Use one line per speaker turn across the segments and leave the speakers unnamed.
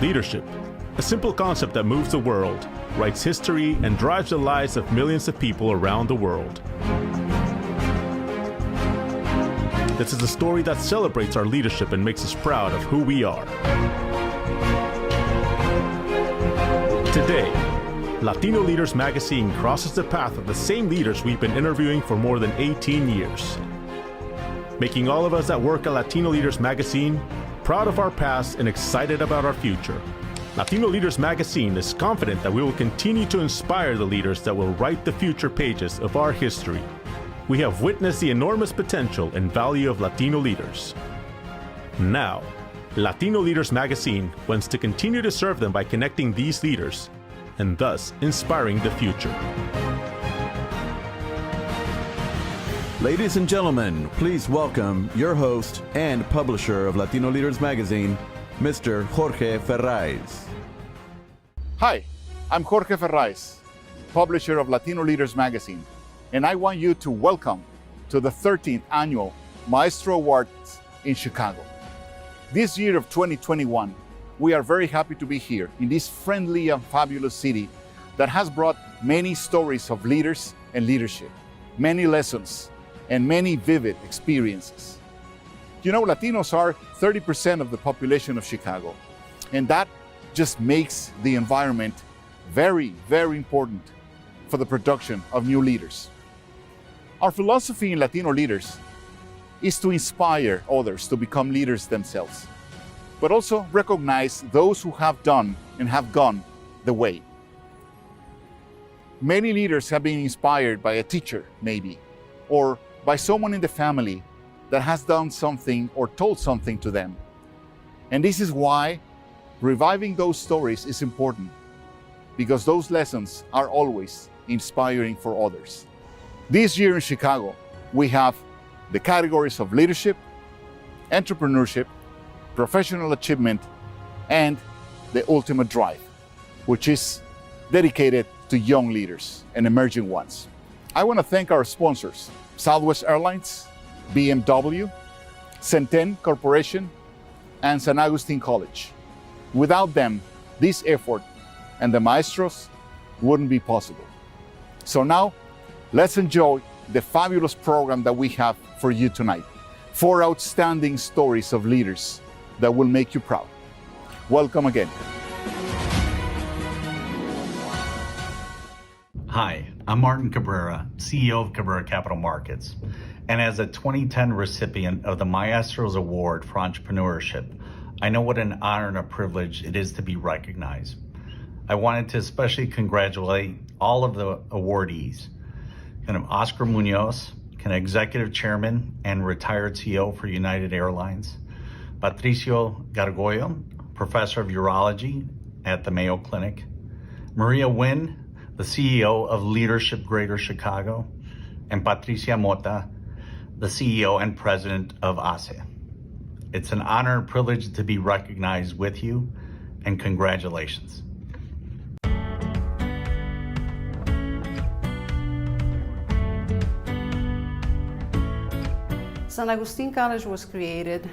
Leadership, a simple concept that moves the world, writes history, and drives the lives of millions of people around the world. This is a story that celebrates our leadership and makes us proud of who we are. Today, Latino Leaders Magazine crosses the path of the same leaders we've been interviewing for more than 18 years, making all of us that work at Latino Leaders Magazine proud of our past and excited about our future. Latino Leaders Magazine is confident that we will continue to inspire the leaders that will write the future pages of our history. We have witnessed the enormous potential and value of Latino leaders. Now, Latino Leaders Magazine wants to continue to serve them by connecting these leaders and thus inspiring the future.
Ladies and gentlemen, please welcome your host and publisher of Latino Leaders Magazine, Mr. Jorge Ferraiz.
Hi, I'm Jorge Ferraiz, publisher of Latino Leaders Magazine, and I want you to welcome to the 13th annual Maestro Awards in Chicago. This year of 2021, we are very happy to be here in this friendly and fabulous city that has brought many stories of leaders and leadership, many lessons, and many vivid experiences. You know, Latinos are 30% of the population of Chicago, and that just makes the environment very, very important for the production of new leaders. Our philosophy in Latino Leaders is to inspire others to become leaders themselves, but also recognize those who have done and have gone the way. Many leaders have been inspired by a teacher, maybe, or by someone in the family that has done something or told something to them. And this is why reviving those stories is important, because those lessons are always inspiring for others. This year in Chicago, we have the categories of leadership, entrepreneurship, professional achievement, and the ultimate drive, which is dedicated to young leaders and emerging ones. I want to thank our sponsors, Southwest Airlines, BMW, Centen Corporation, and San Agustin College. Without them, this effort and the Maestros wouldn't be possible. So now, let's enjoy the fabulous program that we have for you tonight. 4 outstanding stories of leaders that will make you proud. Welcome again.
Hi, I'm Martin Cabrera, CEO of Cabrera Capital Markets. And as a 2010 recipient of the Maestros Award for Entrepreneurship, I know what an honor and a privilege it is to be recognized. I wanted to especially congratulate all of the awardees. Oscar Munoz, Executive Chairman and retired CEO for United Airlines. Patricio Gargoyo, Professor of Urology at the Mayo Clinic. Maria Wynn, the CEO of Leadership Greater Chicago. And Patricia Mota, the CEO and President of ASE. It's an honor and privilege to be recognized with you, and congratulations.
San Agustin College was created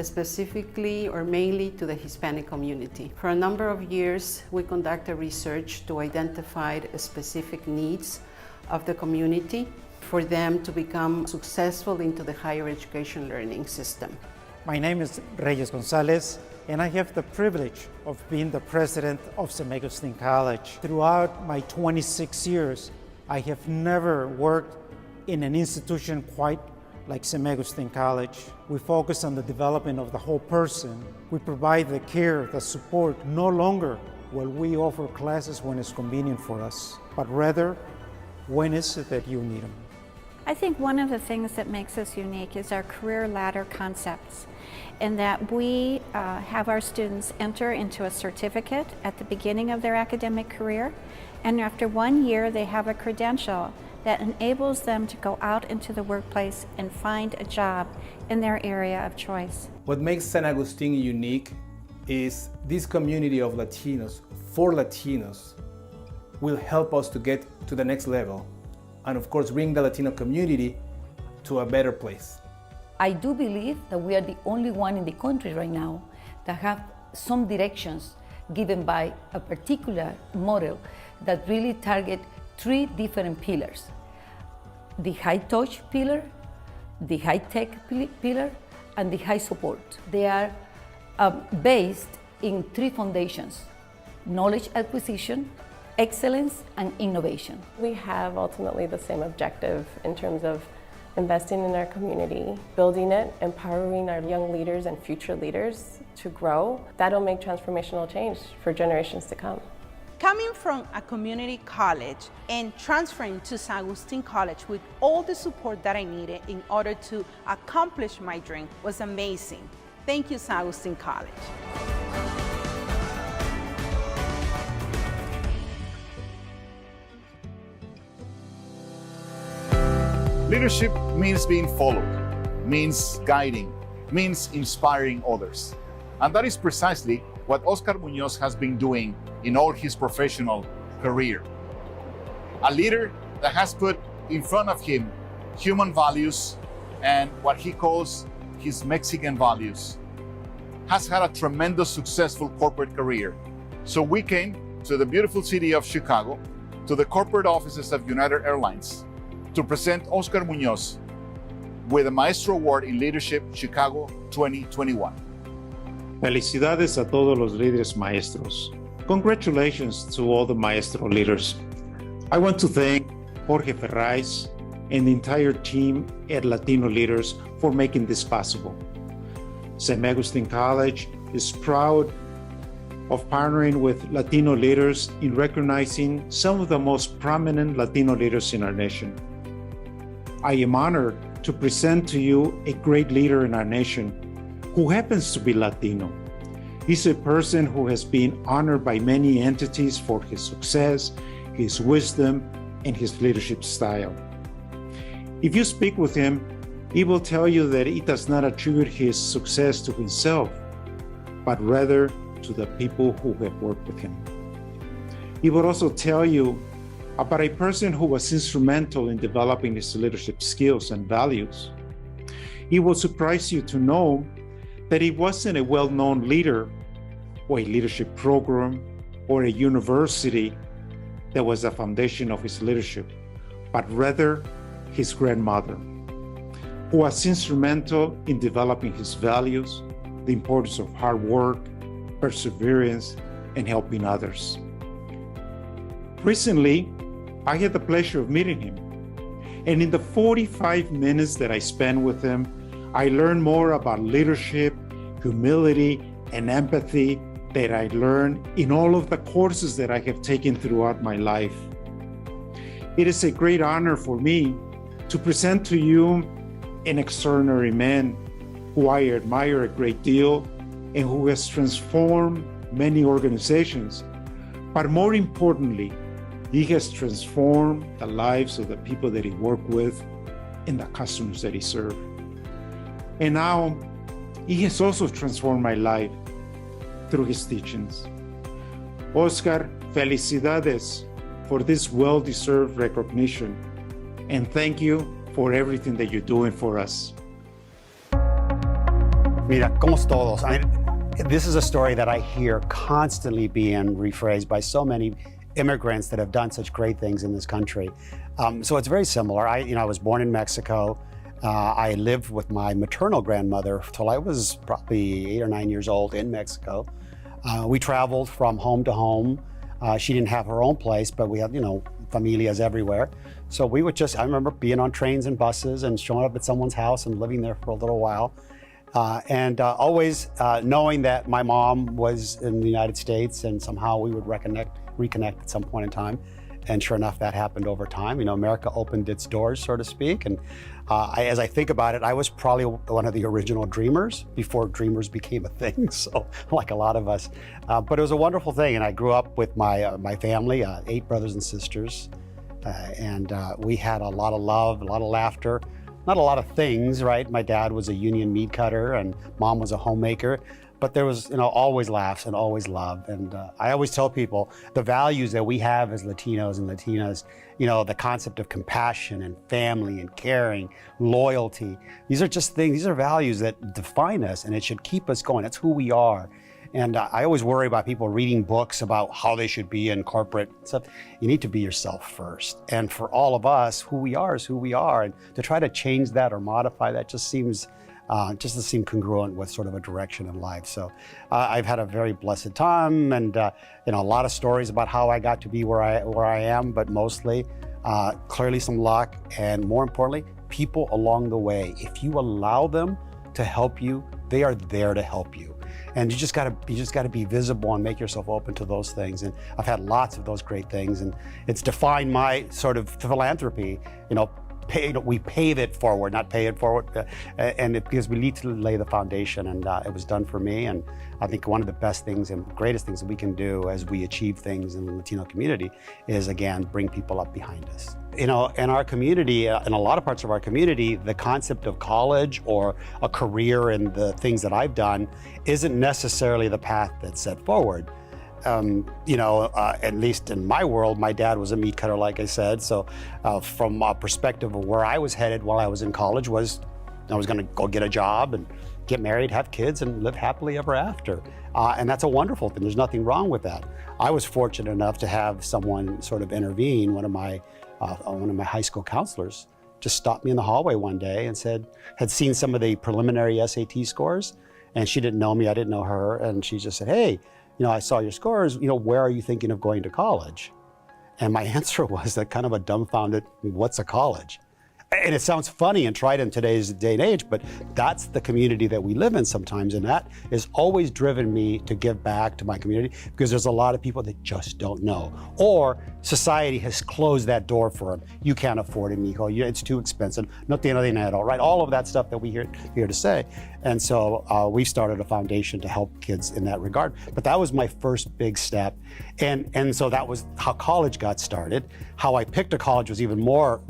specifically or mainly to the Hispanic community. For a number of years, we conducted research to identify specific needs of the community for them to become successful into the higher education learning system.
My name is Reyes Gonzalez, and I have the privilege of being the president of San Agustin College. Throughout my 26 years, I have never worked in an institution quite like San Agustin College. We focus on the development of the whole person. We provide the care, the support, no longer will we offer classes when it's convenient for us, but rather, when is it that you need them?
I think one of the things that makes us unique is our career ladder concepts, in that we have our students enter into a certificate at the beginning of their academic career, and after 1 year they have a credential that enables them to go out into the workplace and find a job in their area of choice.
What makes San Agustin unique is this community of Latinos for Latinos will help us to get to the next level and of course bring the Latino community to a better place.
I do believe that we are the only one in the country right now that have some directions given by a particular model that really target 3 different pillars. The high-touch pillar, the high-tech pillar, and the high support. They are based in 3 foundations: knowledge acquisition, excellence, and innovation.
We have ultimately the same objective in terms of investing in our community, building it, empowering our young leaders and future leaders to grow. That'll make transformational change for generations to come.
Coming from a community college and transferring to San Agustin College with all the support that I needed in order to accomplish my dream was amazing. Thank you, San Agustin College.
Leadership means being followed, means guiding, means inspiring others. And that is precisely what Oscar Munoz has been doing in all his professional career. A leader that has put in front of him human values and what he calls his Mexican values, has had a tremendous successful corporate career. So we came to the beautiful city of Chicago, to the corporate offices of United Airlines, to present Oscar Munoz with the Maestro Award in Leadership Chicago 2021.
Felicidades a todos los líderes maestros. Congratulations to all the Maestro leaders. I want to thank Jorge Ferraiz and the entire team at Latino Leaders for making this possible. St. Agustin College is proud of partnering with Latino leaders in recognizing some of the most prominent Latino leaders in our nation. I am honored to present to you a great leader in our nation who happens to be Latino. He's a person who has been honored by many entities for his success, his wisdom, and his leadership style. If you speak with him, he will tell you that he does not attribute his success to himself, but rather to the people who have worked with him. He will also tell you about a person who was instrumental in developing his leadership skills and values. It will surprise you to know that he wasn't a well-known leader or a leadership program or a university that was the foundation of his leadership, but rather his grandmother, who was instrumental in developing his values, the importance of hard work, perseverance, and helping others. Recently, I had the pleasure of meeting him. And in the 45 minutes that I spent with him, I learned more about leadership, humility, and empathy that I learned in all of the courses that I have taken throughout my life. It is a great honor for me to present to you an extraordinary man who I admire a great deal and who has transformed many organizations. But more importantly, he has transformed the lives of the people that he worked with and the customers that he served. And now, he has also transformed my life through his teachings. Oscar, felicidades for this well-deserved recognition, and thank you for everything that you're doing for us.
Mira, como todos. I mean, this is a story that I hear constantly being rephrased by so many immigrants that have done such great things in this country. So it's very similar. I was born in Mexico. I lived with my maternal grandmother till I was probably 8 or 9 years old in Mexico. We traveled from home to home. She didn't have her own place, but we had, familias everywhere. So we would I remember being on trains and buses and showing up at someone's house and living there for a little while. And always knowing that my mom was in the United States and somehow we would reconnect at some point in time. And sure enough, that happened over time. America opened its doors, so to speak. And as I think about it, I was probably one of the original dreamers before dreamers became a thing. So like a lot of us, but it was a wonderful thing. And I grew up with my family, 8 brothers and sisters. And we had a lot of love, a lot of laughter, not a lot of things, right? My dad was a union meat cutter and mom was a homemaker. but there was, always laughs and always love. And I always tell people the values that we have as Latinos and Latinas, the concept of compassion and family and caring, loyalty, these are values that define us, and it should keep us going. That's who we are. And I always worry about people reading books about how they should be in corporate stuff. You need to be yourself first. And for all of us, who we are is who we are. And to try to change that or modify that just doesn't seem congruent with sort of a direction in life. So I've had a very blessed time, and a lot of stories about how I got to be where I am, but mostly clearly some luck, and more importantly, people along the way. If you allow them to help you, they are there to help you. And you just gotta be visible and make yourself open to those things. And I've had lots of those great things, and it's defined my sort of philanthropy. We pave it forward, not pay it forward, because we need to lay the foundation, and it was done for me. And I think one of the best things and greatest things that we can do as we achieve things in the Latino community is, again, bring people up behind us. In our community, in a lot of parts of our community, the concept of college or a career and the things that I've done isn't necessarily the path that's set forward. At least in my world, my dad was a meat cutter, like I said. So from a perspective of where I was headed while I was in college was I was gonna go get a job and get married, have kids, and live happily ever after. And that's a wonderful thing. There's nothing wrong with that. I was fortunate enough to have someone sort of intervene. One of my high school counselors just stopped me in the hallway one day and had seen some of the preliminary SAT scores, and she didn't know me, I didn't know her, and she just said, "Hey, I saw your scores, where are you thinking of going to college?" And my answer was that kind of a dumbfounded, what's a college? And it sounds funny and trite in today's day and age, but that's the community that we live in sometimes. And that has always driven me to give back to my community, because there's a lot of people that just don't know. Or society has closed that door for them. You can't afford it, mijo. It's too expensive. No tiene dinero, right? All of that stuff that we hear to say. And so we started a foundation to help kids in that regard. But that was my first big step. And so that was how college got started. How I picked a college was even more.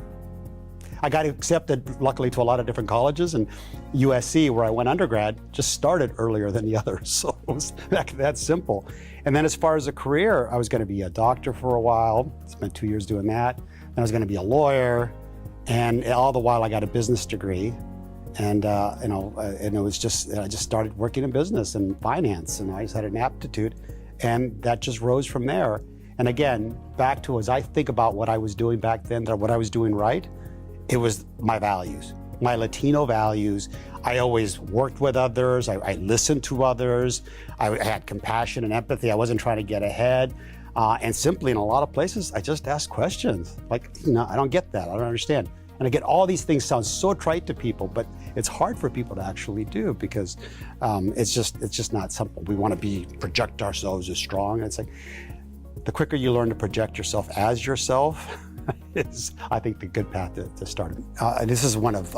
I got accepted, luckily, to a lot of different colleges, and USC, where I went undergrad, just started earlier than the others. So it was that simple. And then as far as a career, I was going to be a doctor for a while, spent 2 years doing that. Then I was going to be a lawyer, and all the while I got a business degree. And and it was I just started working in business and finance, and I just had an aptitude, and that just rose from there. And again, back to as I think about what I was doing back then, what I was doing right, it was my values, my Latino values. I always worked with others. I listened to others. I had compassion and empathy. I wasn't trying to get ahead. And simply in a lot of places, I just asked questions. Like, I don't get that. I don't understand. And again, all these things sound so trite to people, but it's hard for people to actually do, because it's just not simple. We want to project ourselves as strong. It's like, the quicker you learn to project yourself as yourself, is, I think, the good path to start. This is one of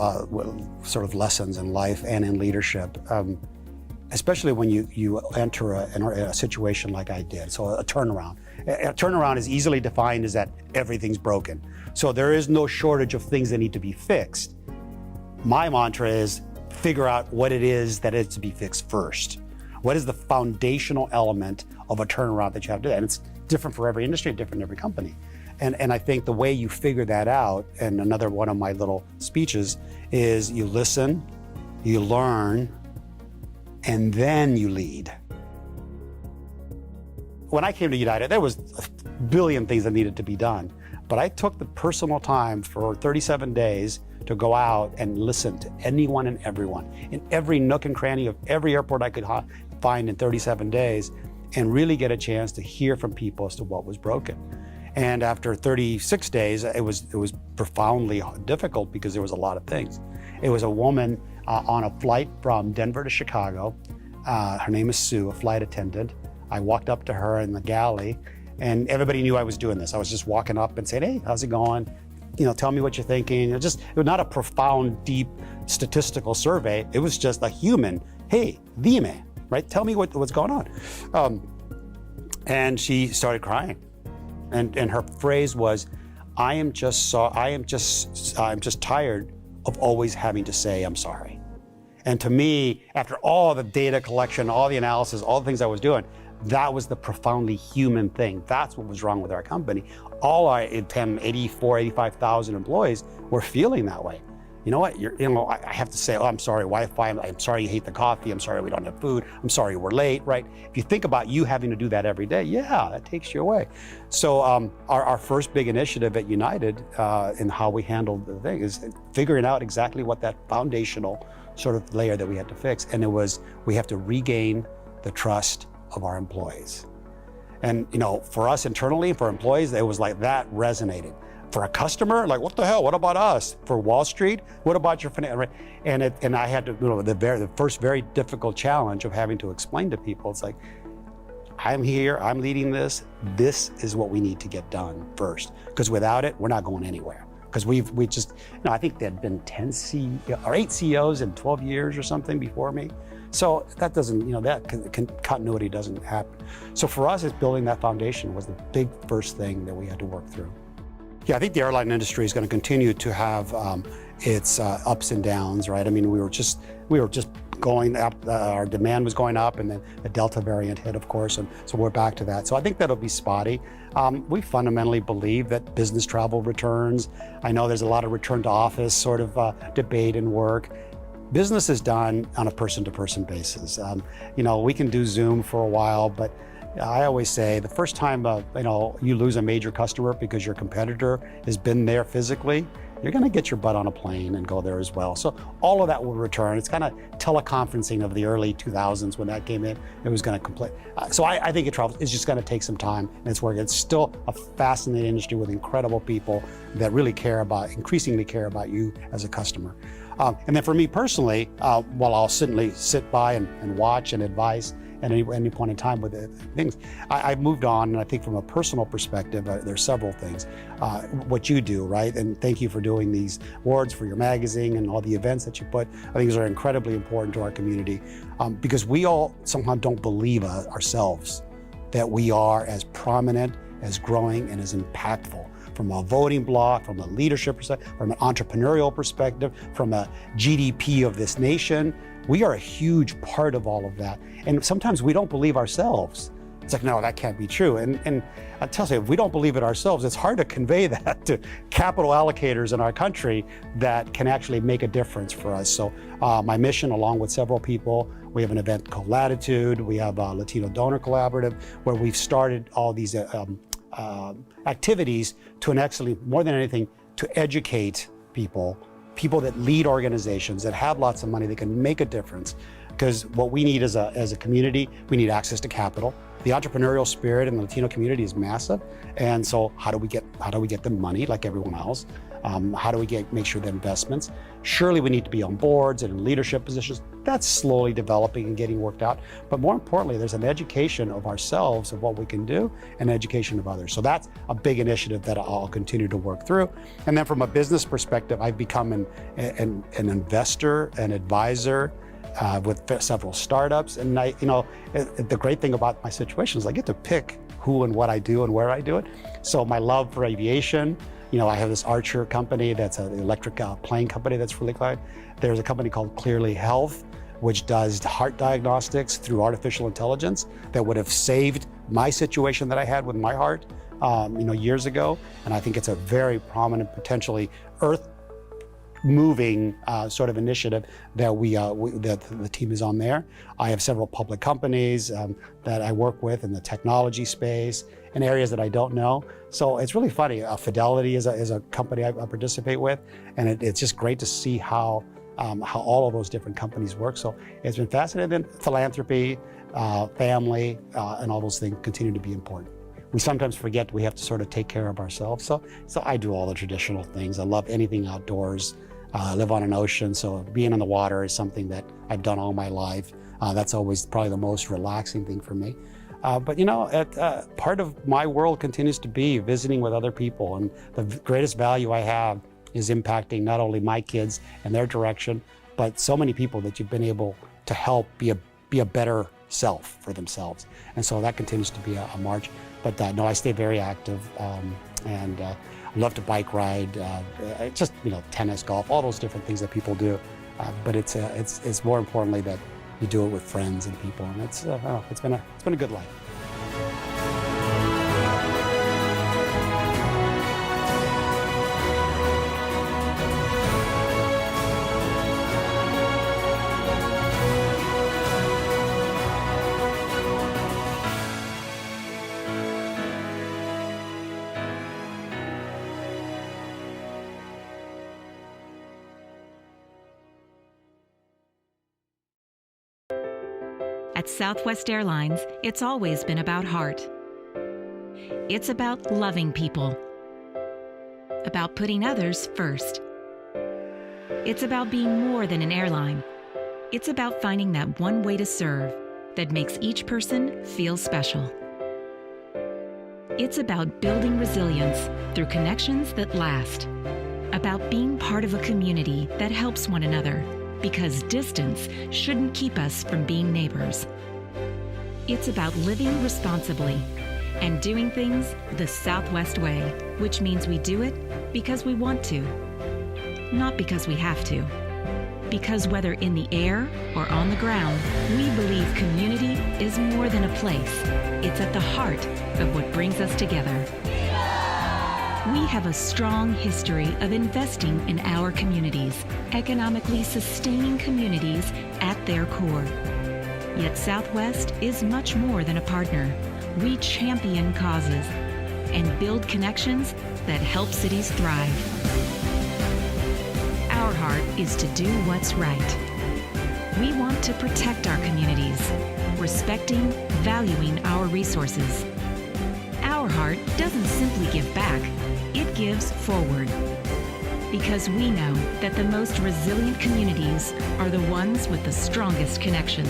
sort of lessons in life and in leadership, especially when you enter a situation like I did. So a turnaround. A turnaround is easily defined as that everything's broken. So there is no shortage of things that need to be fixed. My mantra is figure out what it is that is to be fixed first. What is the foundational element of a turnaround that you have to do? And it's different for every industry, different in every company. And I think the way you figure that out, and another one of my little speeches, is you listen, you learn, and then you lead. When I came to United, there was a billion things that needed to be done. But I took the personal time for 37 days to go out and listen to anyone and everyone in every nook and cranny of every airport I could find in 37 days, and really get a chance to hear from people as to what was broken. And after 36 days, it was profoundly difficult, because there was a lot of things. It was a woman on a flight from Denver to Chicago. Her name is Sue, a flight attendant. I walked up to her in the galley, and everybody knew I was doing this. I was just walking up and saying, "Hey, how's it going? Tell me what you're thinking." It was not a profound, deep statistical survey. It was just a human, "Hey, dime," right? Tell me what's going on. And she started crying. And her phrase was, I'm just tired of always having to say I'm sorry." And to me, after all the data collection, all the analysis, all the things I was doing, that was the profoundly human thing. That's what was wrong with our company. All our 85,000 employees were feeling that way. You know what? I have to say, oh, I'm sorry, Wi-Fi. I'm sorry you hate the coffee. I'm sorry we don't have food. I'm sorry we're late, right? If you think about you having to do that every day, yeah, that takes you away. So our first big initiative at United in how we handled the thing is figuring out exactly what that foundational sort of layer that we had to fix. And it was, we have to regain the trust of our employees. And for us internally, for employees, it was like that resonated. For a customer, like, what the hell? What about us? For Wall Street, what about your finance? And I had to, the first very difficult challenge of having to explain to people, it's like, I'm here, I'm leading this. This is what we need to get done first, because without it, we're not going anywhere. Because we just, I think there'd been 8 CEOs in 12 years or something before me. So that doesn't, that continuity doesn't happen. So for us, it's building that foundation was the big first thing that we had to work through. Yeah, I think the airline industry is going to continue to have its ups and downs, right? I mean, we were just going up, our demand was going up, and then the Delta variant hit, of course, and so we're back to that. So I think that'll be spotty. We fundamentally believe that business travel returns. I know there's a lot of return to office sort of debate and work. Business is done on a person-to-person basis. We can do Zoom for a while, but I always say the first time you lose a major customer because your competitor has been there physically, you're going to get your butt on a plane and go there as well. So all of that will return. It's kind of teleconferencing of the early 2000s when that came in. It was going to complete. So I think it's just going to take some time, and it's working. It's still a fascinating industry with incredible people that really increasingly care about you as a customer. And then for me personally, while I'll certainly sit by and watch and advise at any point in time with things, I've moved on, and I think from a personal perspective, there's several things. What you do, right? And thank you for doing these awards for your magazine and all the events that you put. I think these are incredibly important to our community because we all somehow don't believe ourselves that we are as prominent, as growing, and as impactful. From a voting bloc, from a leadership perspective, from an entrepreneurial perspective, from a GDP of this nation. We are a huge part of all of that. And sometimes we don't believe ourselves. It's like, no, that can't be true. And I tell you, if we don't believe it ourselves, it's hard to convey that to capital allocators in our country that can actually make a difference for us. So my mission, along with several people, we have an event called Latitude. We have a Latino Donor Collaborative, where we've started all these activities to actually, more than anything, to educate people that lead organizations, that have lots of money, that can make a difference. Because what we need as a community, we need access to capital. The entrepreneurial spirit in the Latino community is massive. And so how do we get them money like everyone else? How do we make sure the investments? Surely we need to be on boards and in leadership positions. That's slowly developing and getting worked out. But more importantly, there's an education of ourselves, of what we can do, and education of others. So that's a big initiative that I'll continue to work through. And then from a business perspective, I've become an investor, an advisor, with several startups. And the great thing about my situation is I get to pick who and what I do and where I do it. So my love for aviation, I have this Archer company that's an electric plane company that's really exciting. There's a company called Clearly Health, which does heart diagnostics through artificial intelligence that would have saved my situation that I had with my heart, years ago. And I think it's a very prominent, potentially earth-moving sort of initiative that that the team is on there. I have several public companies that I work with in the technology space, in areas that I don't know. So it's really funny. Fidelity is a company I participate with, and it's just great to see how all of those different companies work. So it's been fascinating. Philanthropy, family, and all those things continue to be important. We sometimes forget we have to sort of take care of ourselves. So I do all the traditional things. I love anything outdoors. I live on an ocean, so being in the water is something that I've done all my life. That's always probably the most relaxing thing for me. But part of my world continues to be visiting with other people, and the greatest value I have is impacting not only my kids and their direction, but so many people that you've been able to help be a better self for themselves. And so that continues to be a march. But no, I stay very active, and I love to bike ride, just tennis, golf, all those different things that people do. but it's more importantly that you do it with friends and people, and it's been a good life.
At Southwest Airlines, it's always been about heart. It's about loving people, about putting others first. It's about being more than an airline. It's about finding that one way to serve that makes each person feel special. It's about building resilience through connections that last, about being part of a community that helps one another, because distance shouldn't keep us from being neighbors. It's about living responsibly and doing things the Southwest way, which means we do it because we want to, not because we have to. Because whether in the air or on the ground, we believe community is more than a place. It's at the heart of what brings us together. We have a strong history of investing in our communities, economically sustaining communities at their core. Yet Southwest is much more than a partner. We champion causes and build connections that help cities thrive. Our heart is to do what's right. We want to protect our communities, respecting, valuing our resources. Our heart doesn't simply give back, it gives forward. Because we know that the most resilient communities are the ones with the strongest connections.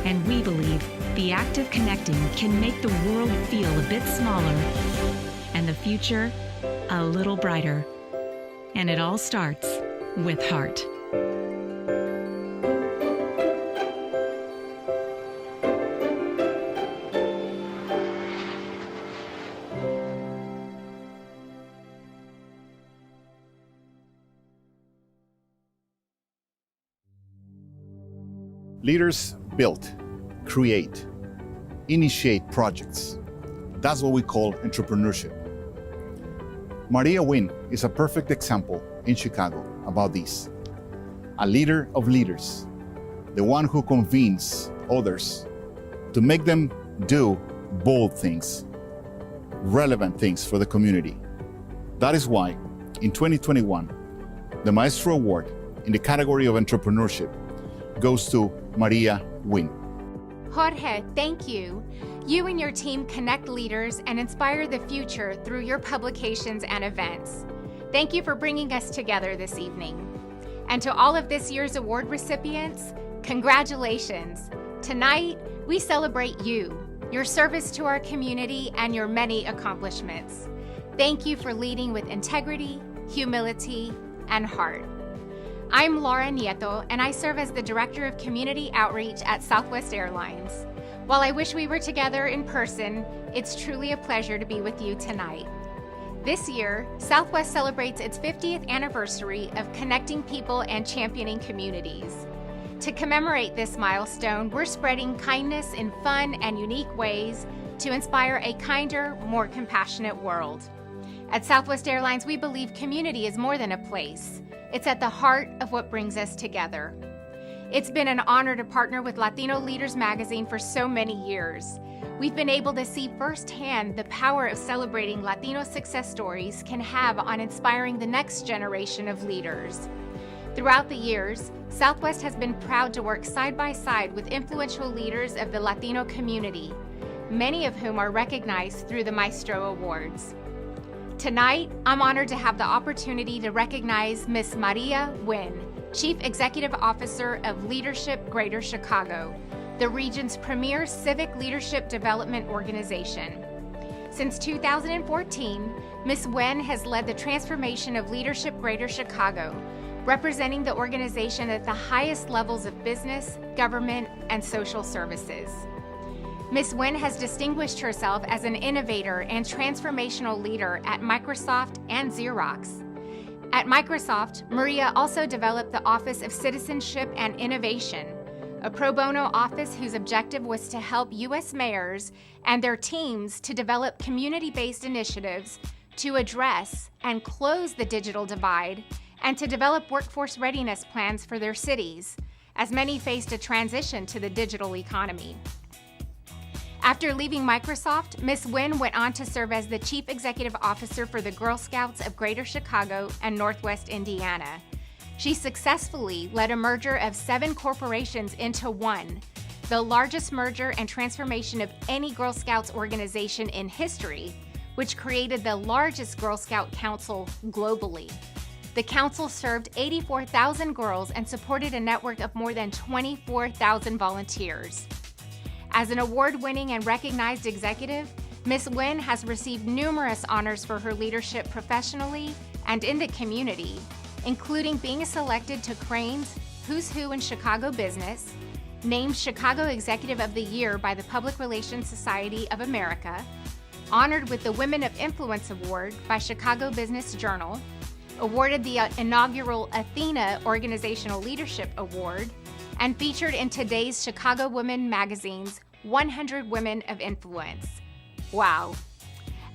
And we believe the act of connecting can make the world feel a bit smaller and the future a little brighter. And it all starts with heart.
Leaders build, create, initiate projects. That's what we call entrepreneurship. Maria Wynn is a perfect example in Chicago about this. A leader of leaders, the one who convenes others to make them do bold things, relevant things for the community. That is why, in 2021, the Maestro Award in the category of entrepreneurship goes to Maria Wynn.
Jorge, thank you. You and your team connect leaders and inspire the future through your publications and events. Thank you for bringing us together this evening. And to all of this year's award recipients, congratulations. Tonight, we celebrate you, your service to our community, and your many accomplishments. Thank you for leading with integrity, humility, and heart. I'm Laura Nieto, and I serve as the Director of Community Outreach at Southwest Airlines. While I wish we were together in person, it's truly a pleasure to be with you tonight. This year, Southwest celebrates its 50th anniversary of connecting people and championing communities. To commemorate this milestone, we're spreading kindness in fun and unique ways to inspire a kinder, more compassionate world. At Southwest Airlines, we believe community is more than a place. It's at the heart of what brings us together. It's been an honor to partner with Latino Leaders magazine for so many years. We've been able to see firsthand the power of celebrating Latino success stories can have on inspiring the next generation of leaders. Throughout the years, Southwest has been proud to work side by side with influential leaders of the Latino community, many of whom are recognized through the Maestro Awards. Tonight, I'm honored to have the opportunity to recognize Ms. Maria Wynn, Chief Executive Officer of Leadership Greater Chicago, the region's premier civic leadership development organization. Since 2014, Ms. Wynn has led the transformation of Leadership Greater Chicago, representing the organization at the highest levels of business, government, and social services. Ms. Wynn has distinguished herself as an innovator and transformational leader at Microsoft and Xerox. At Microsoft, Maria also developed the Office of Citizenship and Innovation, a pro bono office whose objective was to help U.S. mayors and their teams to develop community-based initiatives to address and close the digital divide and to develop workforce readiness plans for their cities, as many faced a transition to the digital economy. After leaving Microsoft, Ms. Nguyen went on to serve as the Chief Executive Officer for the Girl Scouts of Greater Chicago and Northwest Indiana. She successfully led a merger of 7 corporations into one, the largest merger and transformation of any Girl Scouts organization in history, which created the largest Girl Scout Council globally. The council served 84,000 girls and supported a network of more than 24,000 volunteers. As an award-winning and recognized executive, Ms. Nguyen has received numerous honors for her leadership professionally and in the community, including being selected to Crain's Who's Who in Chicago Business, named Chicago Executive of the Year by the Public Relations Society of America, honored with the Women of Influence Award by Chicago Business Journal, awarded the inaugural Athena Organizational Leadership Award, and featured in today's Chicago Women magazine's 100 Women of Influence. Wow.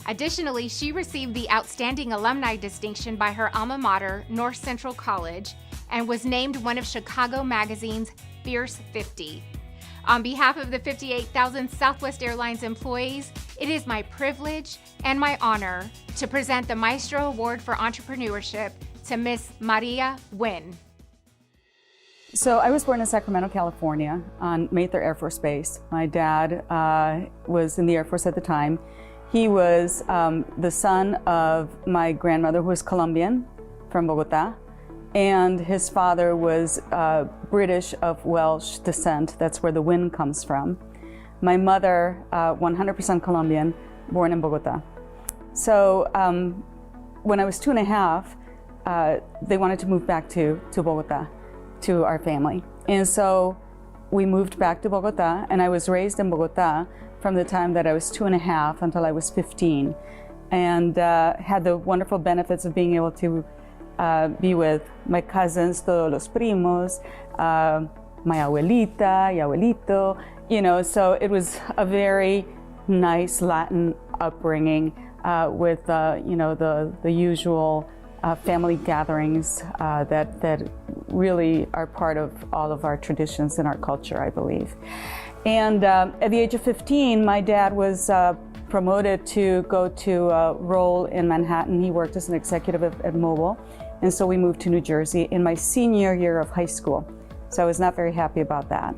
Additionally, she received the Outstanding Alumni distinction by her alma mater, North Central College, and was named one of Chicago Magazine's Fierce 50. On behalf of the 58,000 Southwest Airlines employees, it is my privilege and my honor to present the Maestro Award for Entrepreneurship to Ms. Maria Nguyen.
So I was born in Sacramento, California on Mather Air Force Base. My dad was in the Air Force at the time. He was the son of my grandmother, who was Colombian from Bogota, and his father was British of Welsh descent. That's where the Nguyen comes from. My mother, 100% Colombian, born in Bogota. So when I was 2.5, they wanted to move back to Bogota, to our family. And so we moved back to Bogota, and I was raised in Bogota from the time that I was 2.5 until I was 15, and had the wonderful benefits of being able to be with my cousins, todos los primos, my abuelita y abuelito, you know, so it was a very nice Latin upbringing with, you know, the usual family gatherings that really are part of all of our traditions and our culture, I believe. And at the age of 15, my dad was promoted to go to a role in Manhattan. He worked as an executive at Mobile. And so we moved to New Jersey in my senior year of high school. So I was not very happy about that.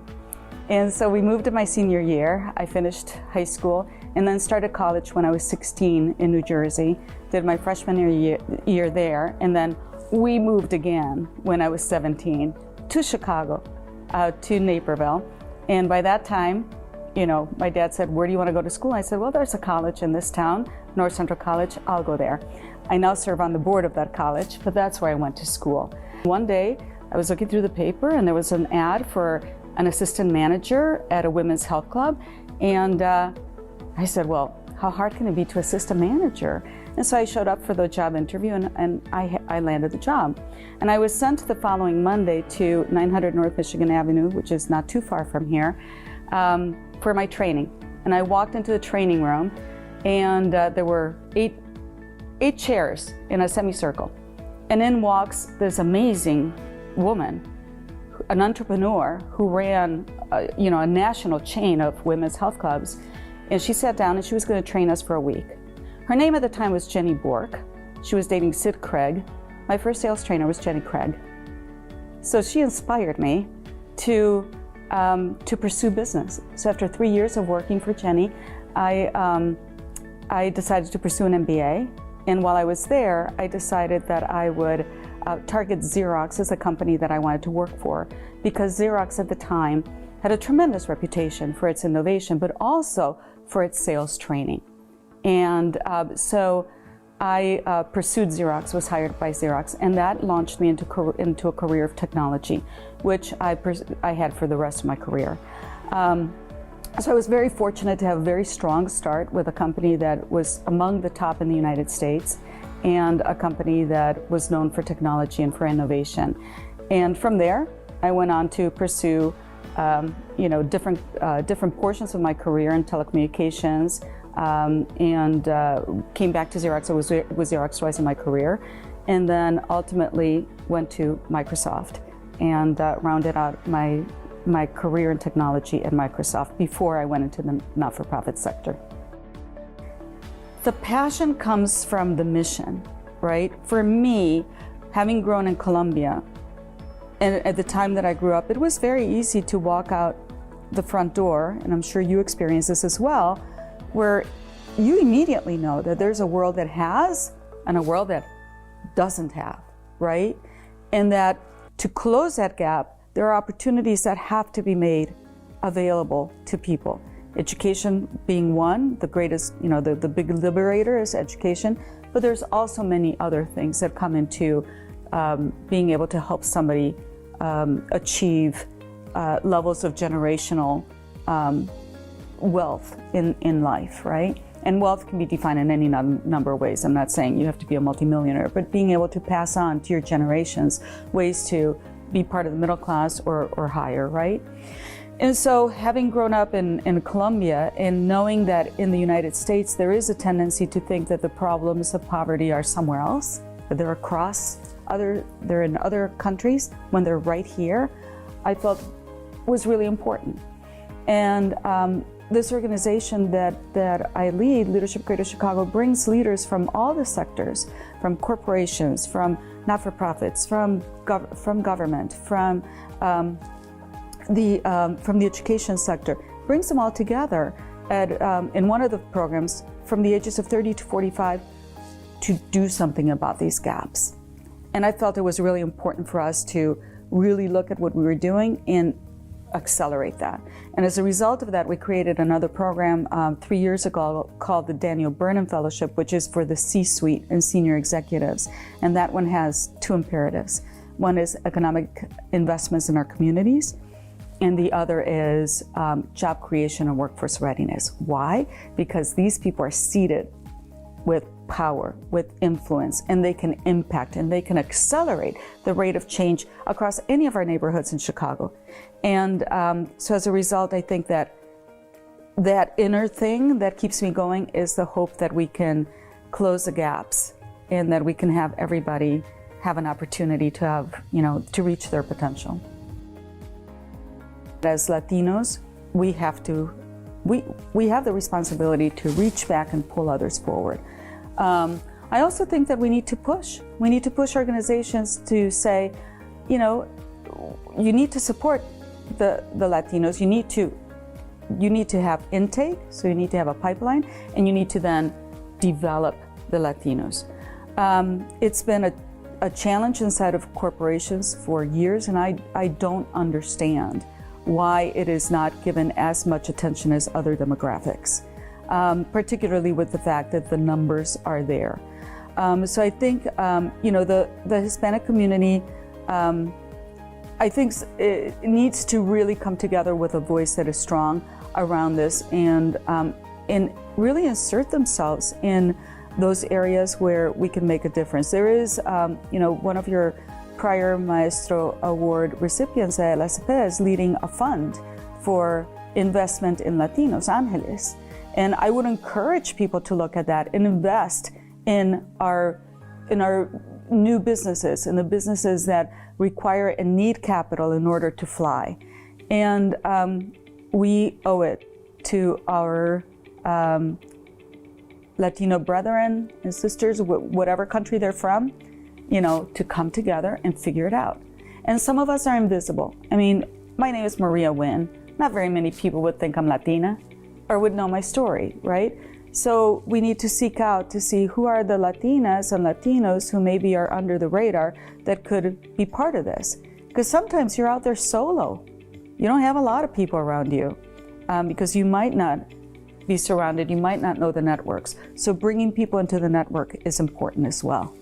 And so we moved in my senior year. I finished high school and then started college when I was 16 in New Jersey, did my freshman year there, and then we moved again when I was 17 to Chicago, to Naperville. And by that time, you know, my dad said, "Where do you want to go to school?" I said, "Well, there's a college in this town, North Central College, I'll go there." I now serve on the board of that college, but that's where I went to school. One day, I was looking through the paper and there was an ad for an assistant manager at a women's health club. And I said, well, how hard can it be to assist a manager? And so I showed up for the job interview and I landed the job. And I was sent the following Monday to 900 North Michigan Avenue, which is not too far from here, for my training. And I walked into the training room and there were eight chairs in a semicircle. And in walks this amazing woman, an entrepreneur who ran a national chain of women's health clubs. And she sat down and she was going to train us for a week. Her name at the time was Jenny Bork. She was dating Sid Craig. My first sales trainer was Jenny Craig. So she inspired me to pursue business. So after 3 years of working for Jenny, I decided to pursue an MBA. And while I was there, I decided that I would target Xerox as a company that I wanted to work for, because Xerox at the time had a tremendous reputation for its innovation, but also for its sales training. And so I pursued Xerox, was hired by Xerox, and that launched me into a career of technology, which I had for the rest of my career. So I was very fortunate to have a very strong start with a company that was among the top in the United States. and a company that was known for technology and for innovation. And from there, I went on to pursue different portions of my career in telecommunications, and came back to Xerox. I was with Xerox twice in my career, and then ultimately went to Microsoft and rounded out my career in technology at Microsoft before I went into the not-for-profit sector. The passion comes from the mission, right? For me, having grown in Colombia, and at the time that I grew up, it was very easy to walk out the front door, and I'm sure you experience this as well, where you immediately know that there's a world that has and a world that doesn't have, right? And that to close that gap, there are opportunities that have to be made available to people. Education being one, the greatest, the big liberator is education, but there's also many other things that come into being able to help somebody achieve levels of generational wealth in life, right? And wealth can be defined in any number of ways. I'm not saying you have to be a multimillionaire, but being able to pass on to your generations ways to be part of the middle class or higher, right? And so having grown up in Colombia and knowing that in the United States there is a tendency to think that the problems of poverty are somewhere else, that they're in other countries when they're right here, I felt was really important. And this organization that I lead, Leadership Greater Chicago, brings leaders from all the sectors, from corporations, from not-for-profits, from government, from the education sector, brings them all together in one of the programs from the ages of 30 to 45 to do something about these gaps. And I felt it was really important for us to really look at what we were doing and accelerate that. And as a result of that, we created another program 3 years ago called the Daniel Burnham Fellowship, which is for the C-suite and senior executives. And that one has two imperatives. One is economic investments in our communities, and the other is job creation and workforce readiness. Why? Because these people are seated with power, with influence, and they can impact and they can accelerate the rate of change across any of our neighborhoods in Chicago. And so as a result, I think that inner thing that keeps me going is the hope that we can close the gaps and that we can have everybody have an opportunity to have, to reach their potential. As Latinos, we have the responsibility to reach back and pull others forward. I also think that we need to push. We need to push organizations to say, you need to support the Latinos. You need to have intake, so you need to have a pipeline, and you need to then develop the Latinos. It's been a challenge inside of corporations for years, and I don't understand why it is not given as much attention as other demographics, particularly with the fact that the numbers are there. So I think, the Hispanic community, I think it needs to really come together with a voice that is strong around this and really insert themselves in those areas where we can make a difference. There is, one of your prior Maestro Award recipients at LSP is leading a fund for investment in Latinos, Angeles. And I would encourage people to look at that and invest in our new businesses, in the businesses that require and need capital in order to fly. And we owe it to our Latino brethren and sisters, whatever country they're from, to come together and figure it out. And some of us are invisible. I mean, my name is Maria Wynn. Not very many people would think I'm Latina or would know my story, right? So we need to seek out to see who are the Latinas and Latinos who maybe are under the radar that could be part of this. Because sometimes you're out there solo. You don't have a lot of people around you because you might not be surrounded, you might not know the networks. So bringing people into the network is important as well.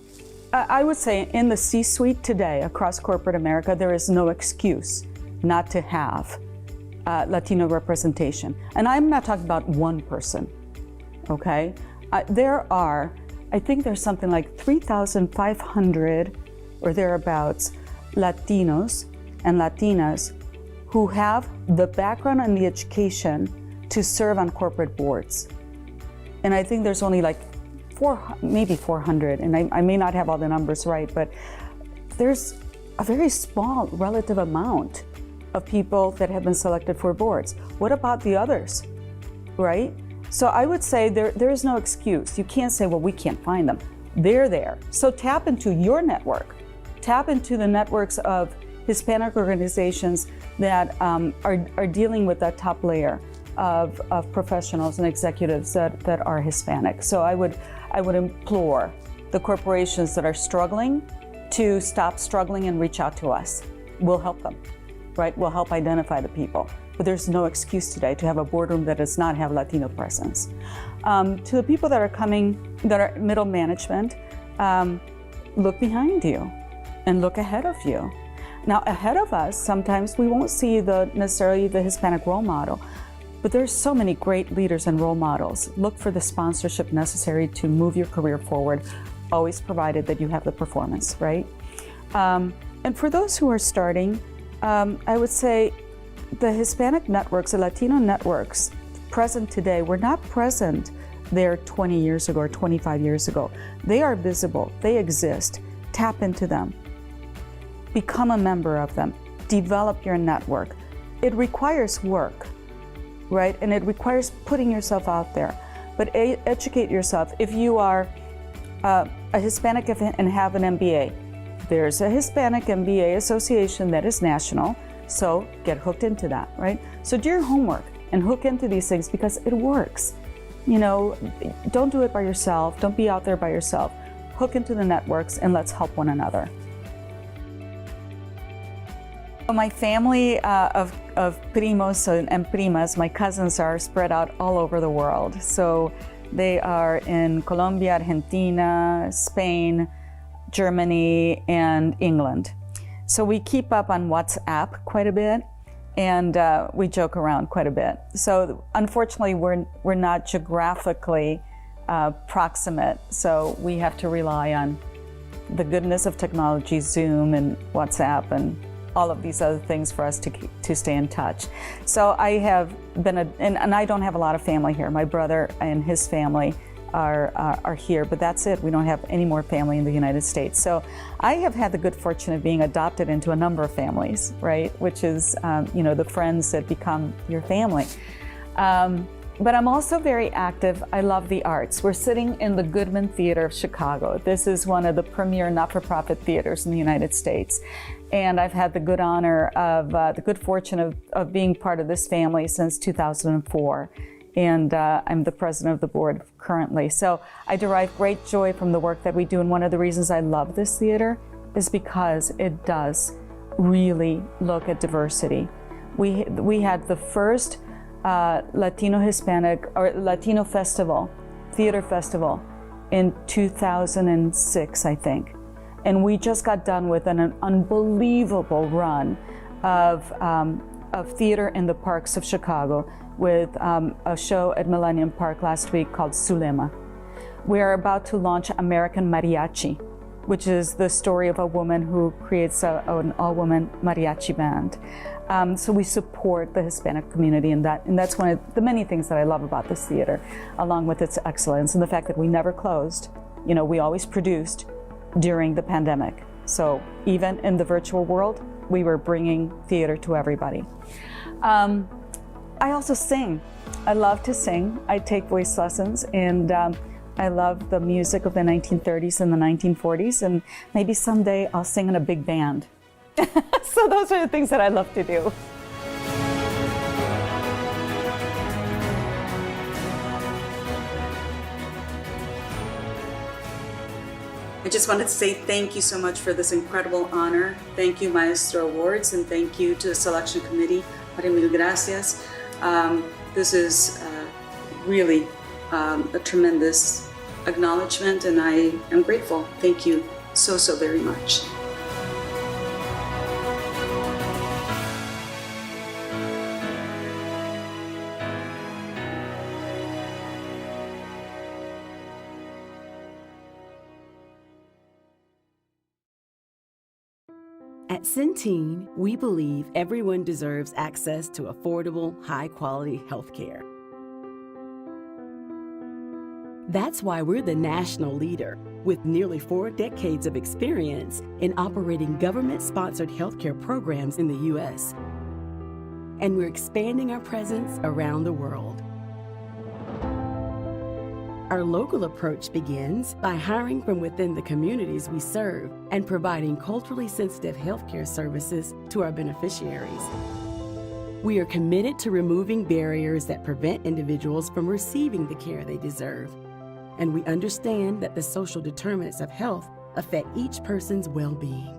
I would say in the C-suite today across corporate America, there is no excuse not to have Latino representation. And I'm not talking about one person, okay? There are, I think there's something like 3,500 or thereabouts Latinos and Latinas who have the background and the education to serve on corporate boards. And I think there's only like maybe 400, and I may not have all the numbers right, but there's a very small relative amount of people that have been selected for boards. What about the others, right? So I would say there is no excuse. You can't say, well, we can't find them. They're there. So tap into your network. Tap into the networks of Hispanic organizations that are dealing with that top layer of professionals and executives that are Hispanic. So I would implore the corporations that are struggling to stop struggling and reach out to us. We'll help them, right? We'll help identify the people. But there's no excuse today to have a boardroom that does not have Latino presence. To the people that are coming, that are middle management, look behind you and look ahead of you. Now, ahead of us, sometimes we won't see necessarily the Hispanic role model, but there's so many great leaders and role models. Look for the sponsorship necessary to move your career forward, always provided that you have the performance, right? And for those who are starting, I would say the Hispanic networks, the Latino networks present today were not present there 20 years ago or 25 years ago. They are visible, they exist. Tap into them. Become a member of them. Develop your network. It requires work, right? And it requires putting yourself out there. But educate yourself. If you are a Hispanic and have an MBA, there's a Hispanic MBA association that is national, so get hooked into that, right? So do your homework and hook into these things because it works. You know, don't do it by yourself. Don't be out there by yourself. Hook into the networks and let's help one another. My family of primos and primas, my cousins, are spread out all over the world. So they are in Colombia, Argentina, Spain, Germany, and England. So we keep up on WhatsApp quite a bit, and we joke around quite a bit. So unfortunately, we're not geographically proximate, so we have to rely on the goodness of technology, Zoom and WhatsApp and all of these other things for us to stay in touch. So I have been, and I don't have a lot of family here. My brother and his family are here, but that's it. We don't have any more family in the United States. So I have had the good fortune of being adopted into a number of families, right? Which is, you know, the friends that become your family. But I'm also very active. I love the arts. We're sitting in the Goodman Theater of Chicago. This is one of the premier not-for-profit theaters in the United States. And I've had the good honor of, the good fortune of being part of this family since 2004. And I'm the president of the board currently. So I derive great joy from the work that we do. And one of the reasons I love this theater is because it does really look at diversity. We had the first Latino Hispanic or Latino festival, theater festival in 2006, I think. And we just got done with an unbelievable run of theater in the parks of Chicago with a show at Millennium Park last week called Zulema. We are about to launch American Mariachi, which is the story of a woman who creates an all-woman mariachi band. So we support the Hispanic community in that, and that's one of the many things that I love about this theater, along with its excellence and the fact that we never closed. You know, we always produced during the pandemic. So even in the virtual world, we were bringing theater to everybody. I also sing. I love to sing. I take voice lessons, and I love the music of the 1930s and the 1940s, and maybe someday I'll sing in a big band. So those are the things that I love to do. I just wanted to say thank you so much for this incredible honor. Thank you, Maestro Awards, and thank you to the selection committee. Mil gracias. This is really a tremendous acknowledgement, and I am grateful. Thank you so very much.
At Centene, we believe everyone deserves access to affordable, high-quality health care. That's why we're the national leader, with nearly 4 decades of experience in operating government-sponsored healthcare programs in the U.S. And we're expanding our presence around the world. Our local approach begins by hiring from within the communities we serve and providing culturally sensitive healthcare services to our beneficiaries. We are committed to removing barriers that prevent individuals from receiving the care they deserve. And we understand that the social determinants of health affect each person's well-being.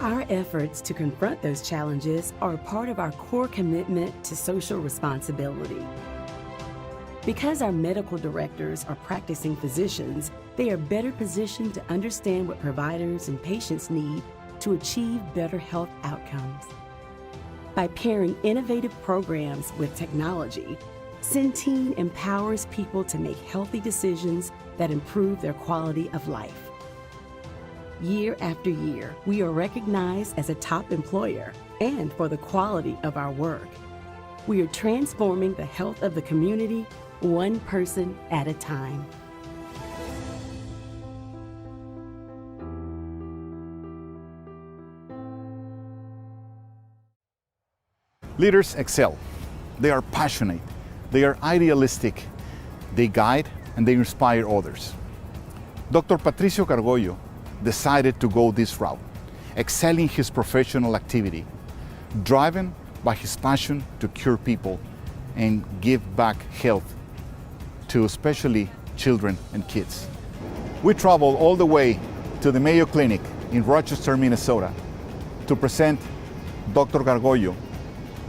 Our efforts to confront those challenges are a part of our core commitment to social responsibility. Because our medical directors are practicing physicians, they are better positioned to understand what providers and patients need to achieve better health outcomes. By pairing innovative programs with technology, Centene empowers people to make healthy decisions that improve their quality of life. Year after year, we are recognized as a top employer and for the quality of our work. We are transforming the health of the community one person at a time.
Leaders excel. They are passionate. They are idealistic. They guide and they inspire others. Dr. Patricio Gargollo decided to go this route, excelling his professional activity, driven by his passion to cure people and give back health to especially children and kids. We traveled all the way to the Mayo Clinic in Rochester, Minnesota to present Dr. Gargollo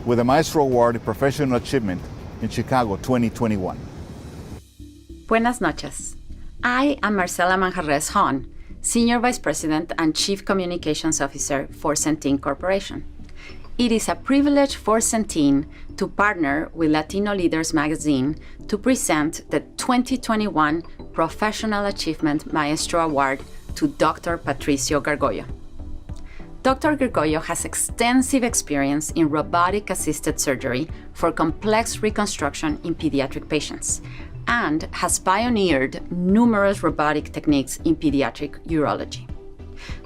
with the Maestro Award in Professional Achievement in Chicago 2021.
Buenas noches. I am Marcela Manjarres Hahn, Senior Vice President and Chief Communications Officer for Centene Corporation. It is a privilege for Centene to partner with Latino Leaders Magazine to present the 2021 Professional Achievement Maestro Award to Dr. Patricio Gargollo. Dr. Gargollo has extensive experience in robotic-assisted surgery for complex reconstruction in pediatric patients and has pioneered numerous robotic techniques in pediatric urology.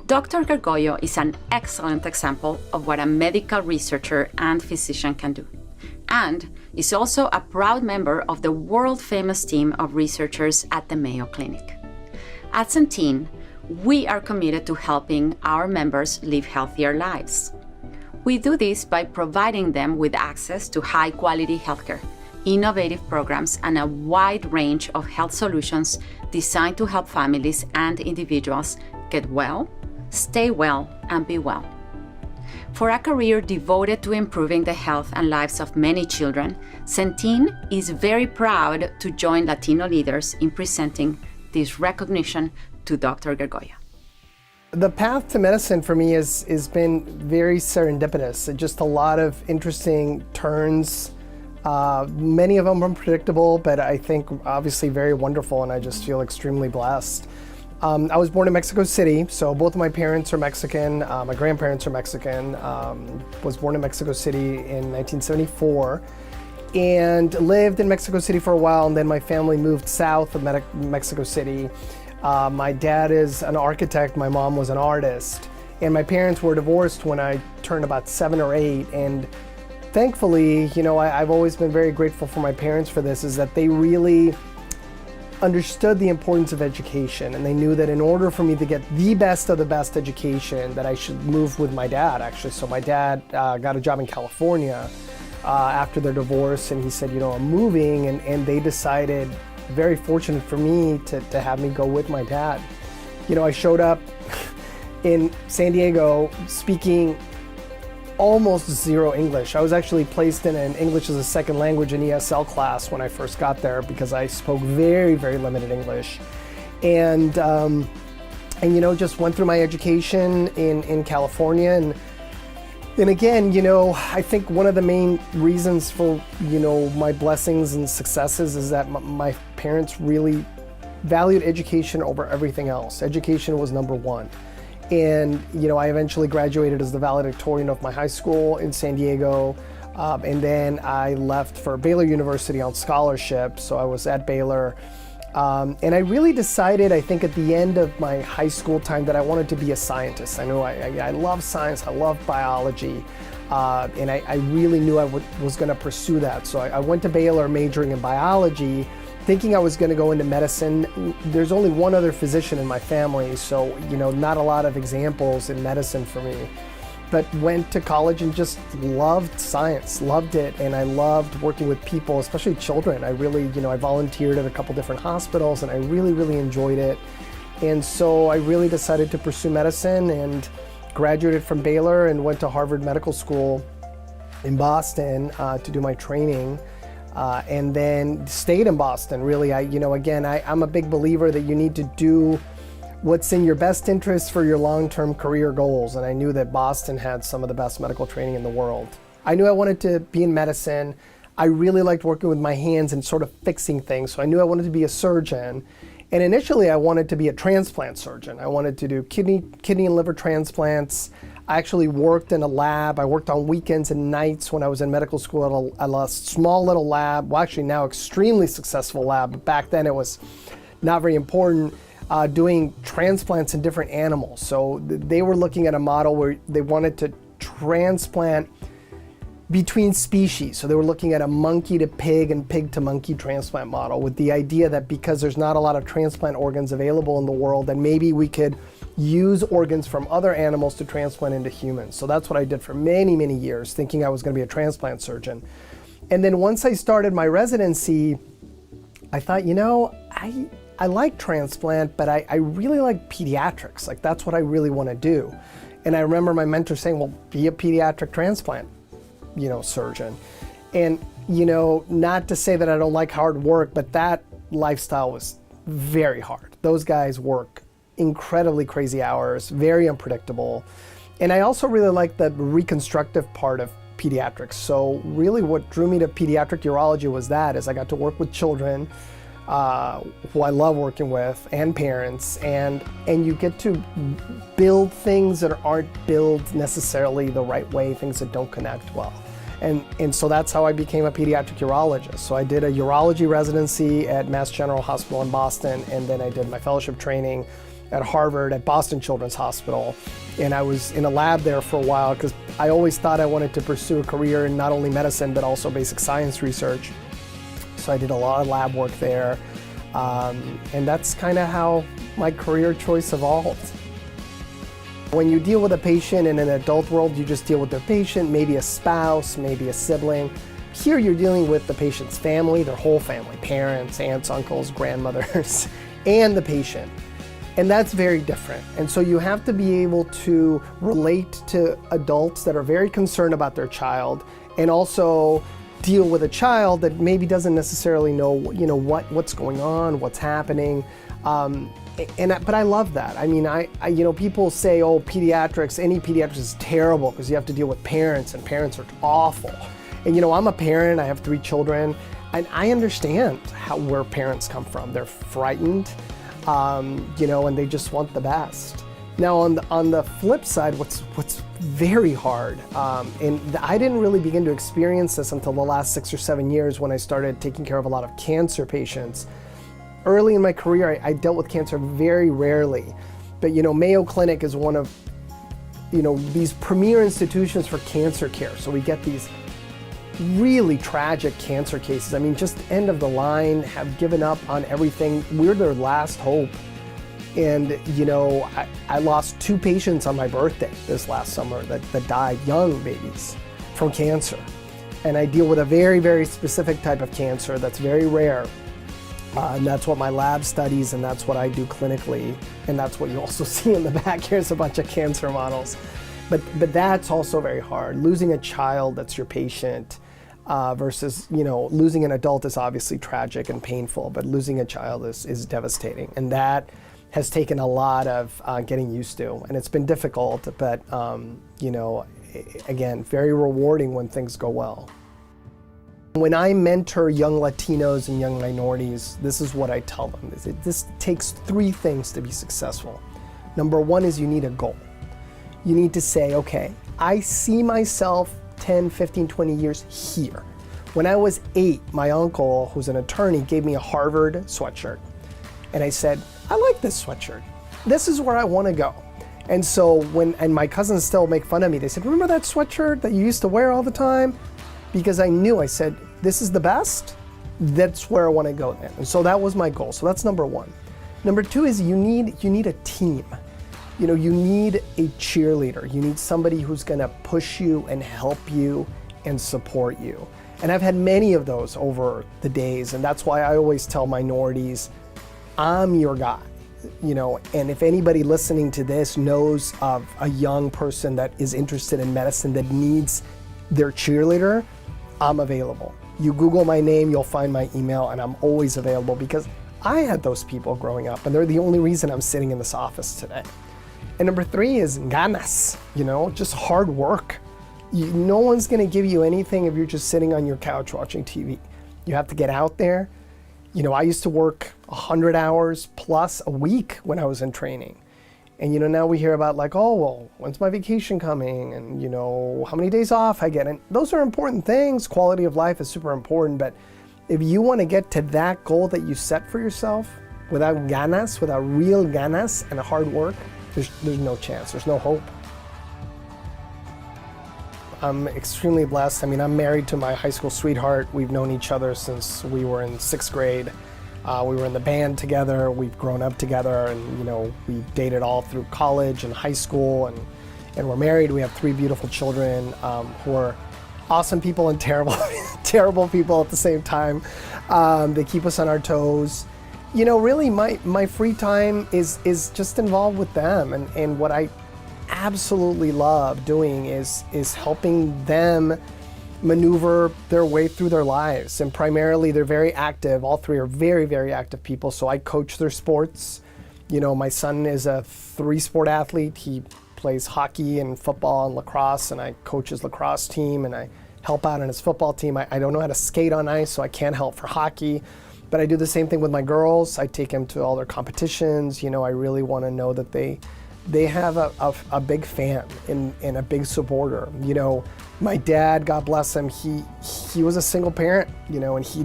Dr. Gargollo is an excellent example of what a medical researcher and physician can do, and is also a proud member of the world-famous team of researchers at the Mayo Clinic. At Centene, we are committed to helping our members live healthier lives. We do this by providing them with access to high-quality healthcare, innovative programs, and a wide range of health solutions designed to help families and individuals get well, stay well, and be well. For a career devoted to improving the health and lives of many children, Centene is very proud to join Latino leaders in presenting this recognition to Dr. Gargollo.
The path to medicine for me has been very serendipitous. Just a lot of interesting turns, many of them unpredictable, but I think obviously very wonderful, and I just feel extremely blessed. I was born in Mexico City, so both of my parents are Mexican. My grandparents are Mexican. Was born in Mexico City in 1974 and lived in Mexico City for a while, and then my family moved south of Mexico City. My dad is an architect, my mom was an artist, and my parents were divorced when I turned about 7 or 8, and thankfully, you know, I've always been very grateful for my parents for this, is that they really understood the importance of education, and they knew that in order for me to get the best of the best education, that I should move with my dad, actually. So my dad got a job in California after their divorce, and he said, you know, I'm moving, and they decided, very fortunate for me, to have me go with my dad. You know, I showed up in San Diego speaking almost zero English. I was actually placed in an English as a second language in ESL class when I first got there because I spoke very, very limited English. And you know, just went through my education in California. And again, you know, I think one of the main reasons for, you know, my blessings and successes is that my parents really valued education over everything else. Education was number one. And I eventually graduated as the valedictorian of my high school in San Diego. And then I left for Baylor University on scholarship. So I was at Baylor. And I really decided, I think at the end of my high school time, that I wanted to be a scientist. I knew I love science, I love biology. And I really knew I was going to pursue that. So I went to Baylor majoring in biology, thinking I was going to go into medicine. There's only one other physician in my family, so not a lot of examples in medicine for me. But went to college and just loved science, loved it, and I loved working with people, especially children. I really, I volunteered at a couple different hospitals, and I really, really enjoyed it. And so I really decided to pursue medicine and graduated from Baylor and went to Harvard Medical School in Boston to do my training. And then stayed in Boston. Really, I'm a big believer that you need to do what's in your best interest for your long-term career goals. And I knew that Boston had some of the best medical training in the world. I knew I wanted to be in medicine. I really liked working with my hands and sort of fixing things. So I knew I wanted to be a surgeon. And initially I wanted to be a transplant surgeon. I wanted to do kidney and liver transplants. I actually worked in a lab. I worked on weekends and nights when I was in medical school at a small little lab. Well, actually now extremely successful lab, but back then it was not very important, doing transplants in different animals. So they were looking at a model where they wanted to transplant between species. So they were looking at a monkey to pig and pig to monkey transplant model, with the idea that because there's not a lot of transplant organs available in the world, then maybe we could use organs from other animals to transplant into humans. So that's what I did for many, many years, thinking I was going to be a transplant surgeon. And then once I started my residency, I thought, I like transplant, but I really like pediatrics. Like, that's what I really want to do. And I remember my mentor saying, well, be a pediatric transplant, surgeon. And, not to say that I don't like hard work, but that lifestyle was very hard. Those guys work incredibly crazy hours, very unpredictable. And I also really like the reconstructive part of pediatrics. So really what drew me to pediatric urology was I got to work with children who I love working with, and parents, and you get to build things that aren't built necessarily the right way, things that don't connect well. And so that's how I became a pediatric urologist. So I did a urology residency at Mass General Hospital in Boston, and then I did my fellowship training at Harvard at Boston Children's Hospital. And I was in a lab there for a while because I always thought I wanted to pursue a career in not only medicine but also basic science research. So I did a lot of lab work there. And that's kind of how my career choice evolved. When you deal with a patient in an adult world, you just deal with their patient, maybe a spouse, maybe a sibling. Here you're dealing with the patient's family, their whole family, parents, aunts, uncles, grandmothers, and the patient. And that's very different. And so you have to be able to relate to adults that are very concerned about their child, and also deal with a child that maybe doesn't necessarily know, what's going on, what's happening. But I love that. I mean, people say, oh, pediatrics, any pediatrics is terrible because you have to deal with parents, and parents are awful. And I'm a parent, I have 3 children, and I understand where parents come from. They're frightened, and they just want the best. Now on the flip side, what's very hard, and I didn't really begin to experience this until the last 6 or 7 years when I started taking care of a lot of cancer patients. Early in my career, I dealt with cancer very rarely, but Mayo Clinic is one of these premier institutions for cancer care. So we get these really tragic cancer cases. I mean, just end of the line, have given up on everything. We're their last hope. And I lost 2 patients on my birthday this last summer that died, young babies, from cancer. And I deal with a very, very specific type of cancer that's very rare. And that's what my lab studies, and that's what I do clinically. And that's what you also see in the back. Here's a bunch of cancer models. But that's also very hard. Losing a child that's your patient versus, losing an adult is obviously tragic and painful, but losing a child is devastating. And that has taken a lot of getting used to. And it's been difficult, but, again, very rewarding when things go well. When I mentor young Latinos and young minorities, this is what I tell them. This takes 3 things to be successful. Number one is you need a goal. You need to say, okay, I see myself 10, 15, 20 years here. When I was 8, my uncle, who's an attorney, gave me a Harvard sweatshirt. And I said, I like this sweatshirt. This is where I want to go. And so and my cousins still make fun of me. They said, remember that sweatshirt that you used to wear all the time? Because I knew, I said, this is the best. That's where I want to go then. And so that was my goal. So that's number one. Number two is you need a team. You know, you need a cheerleader. You need somebody who's going to push you and help you and support you. And I've had many of those over the days, and that's why I always tell minorities, I'm your guy. You know, and if anybody listening to this knows of a young person that is interested in medicine that needs their cheerleader, I'm available. You Google my name, you'll find my email, and I'm always available because I had those people growing up, and they're the only reason I'm sitting in this office today. And number three is ganas, you know, just hard work. No one's gonna give you anything if you're just sitting on your couch watching TV. You have to get out there. You know, I used to work 100 hours plus a week when I was in training. And, you know, now we hear about like, oh, well, when's my vacation coming? And, you know, how many days off I get? And those are important things. Quality of life is super important. But if you want to get to that goal that you set for yourself without ganas, without real ganas and hard work, there's no chance. There's no hope. I'm extremely blessed. I mean, I'm married to my high school sweetheart. We've known each other since we were in 6th grade. We were in the band together. We've grown up together, and you know, we dated all through college and high school, and we're married. We have 3 beautiful children who are awesome people and terrible, terrible people at the same time. They keep us on our toes. You know, really, my free time is just involved with them, and what I absolutely love doing is helping them maneuver their way through their lives. And primarily they're very active. All 3 are very, very active people. So I coach their sports. You know, my son is a 3-sport athlete. He plays hockey and football and lacrosse, and I coach his lacrosse team, and I help out on his football team. I don't know how to skate on ice, so I can't help for hockey. But I do the same thing with my girls. I take them to all their competitions. You know, I really want to know that they have a big fan and a big supporter. You know, my dad, God bless him, he was a single parent, you know, and he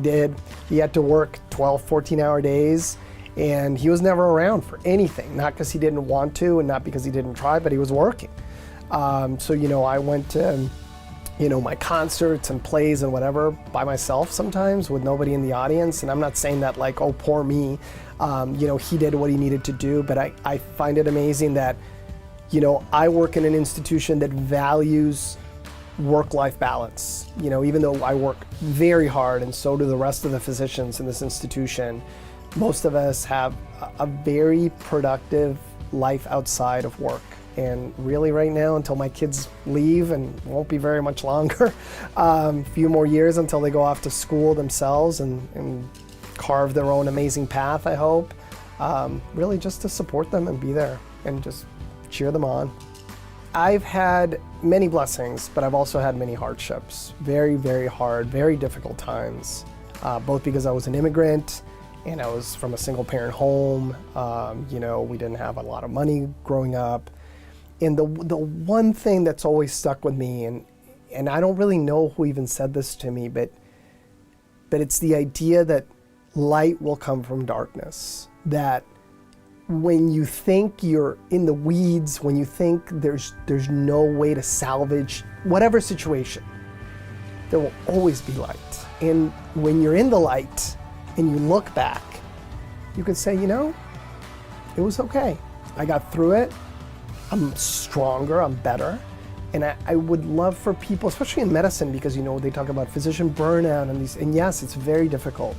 had to work 12, 14-hour days, and he was never around for anything, not because he didn't want to and not because he didn't try, but he was working. So, you know, I went to, you know, my concerts and plays and whatever by myself sometimes with nobody in the audience, and I'm not saying that like, oh, poor me. You know, he did what he needed to do, but I find it amazing that, you know, I work in an institution that values work-life balance. You know, even though I work very hard, and so do the rest of the physicians in this institution, most of us have a very productive life outside of work. And really right now, until my kids leave, and won't be very much longer, a few more years until they go off to school themselves and carve their own amazing path, I hope. Really just to support them and be there and just cheer them on. I've had many blessings, but I've also had many hardships. Very, very hard, very difficult times, both because I was an immigrant and I was from a single parent home. You know, we didn't have a lot of money growing up. And the one thing that's always stuck with me, and I don't really know who even said this to me, but it's the idea that light will come from darkness. That when you think you're in the weeds, when you think there's no way to salvage whatever situation, there will always be light. And when you're in the light and you look back, you can say, you know, it was okay. I got through it. I'm stronger, I'm better. And I would love for people, especially in medicine, because, you know, they talk about physician burnout and yes, it's very difficult.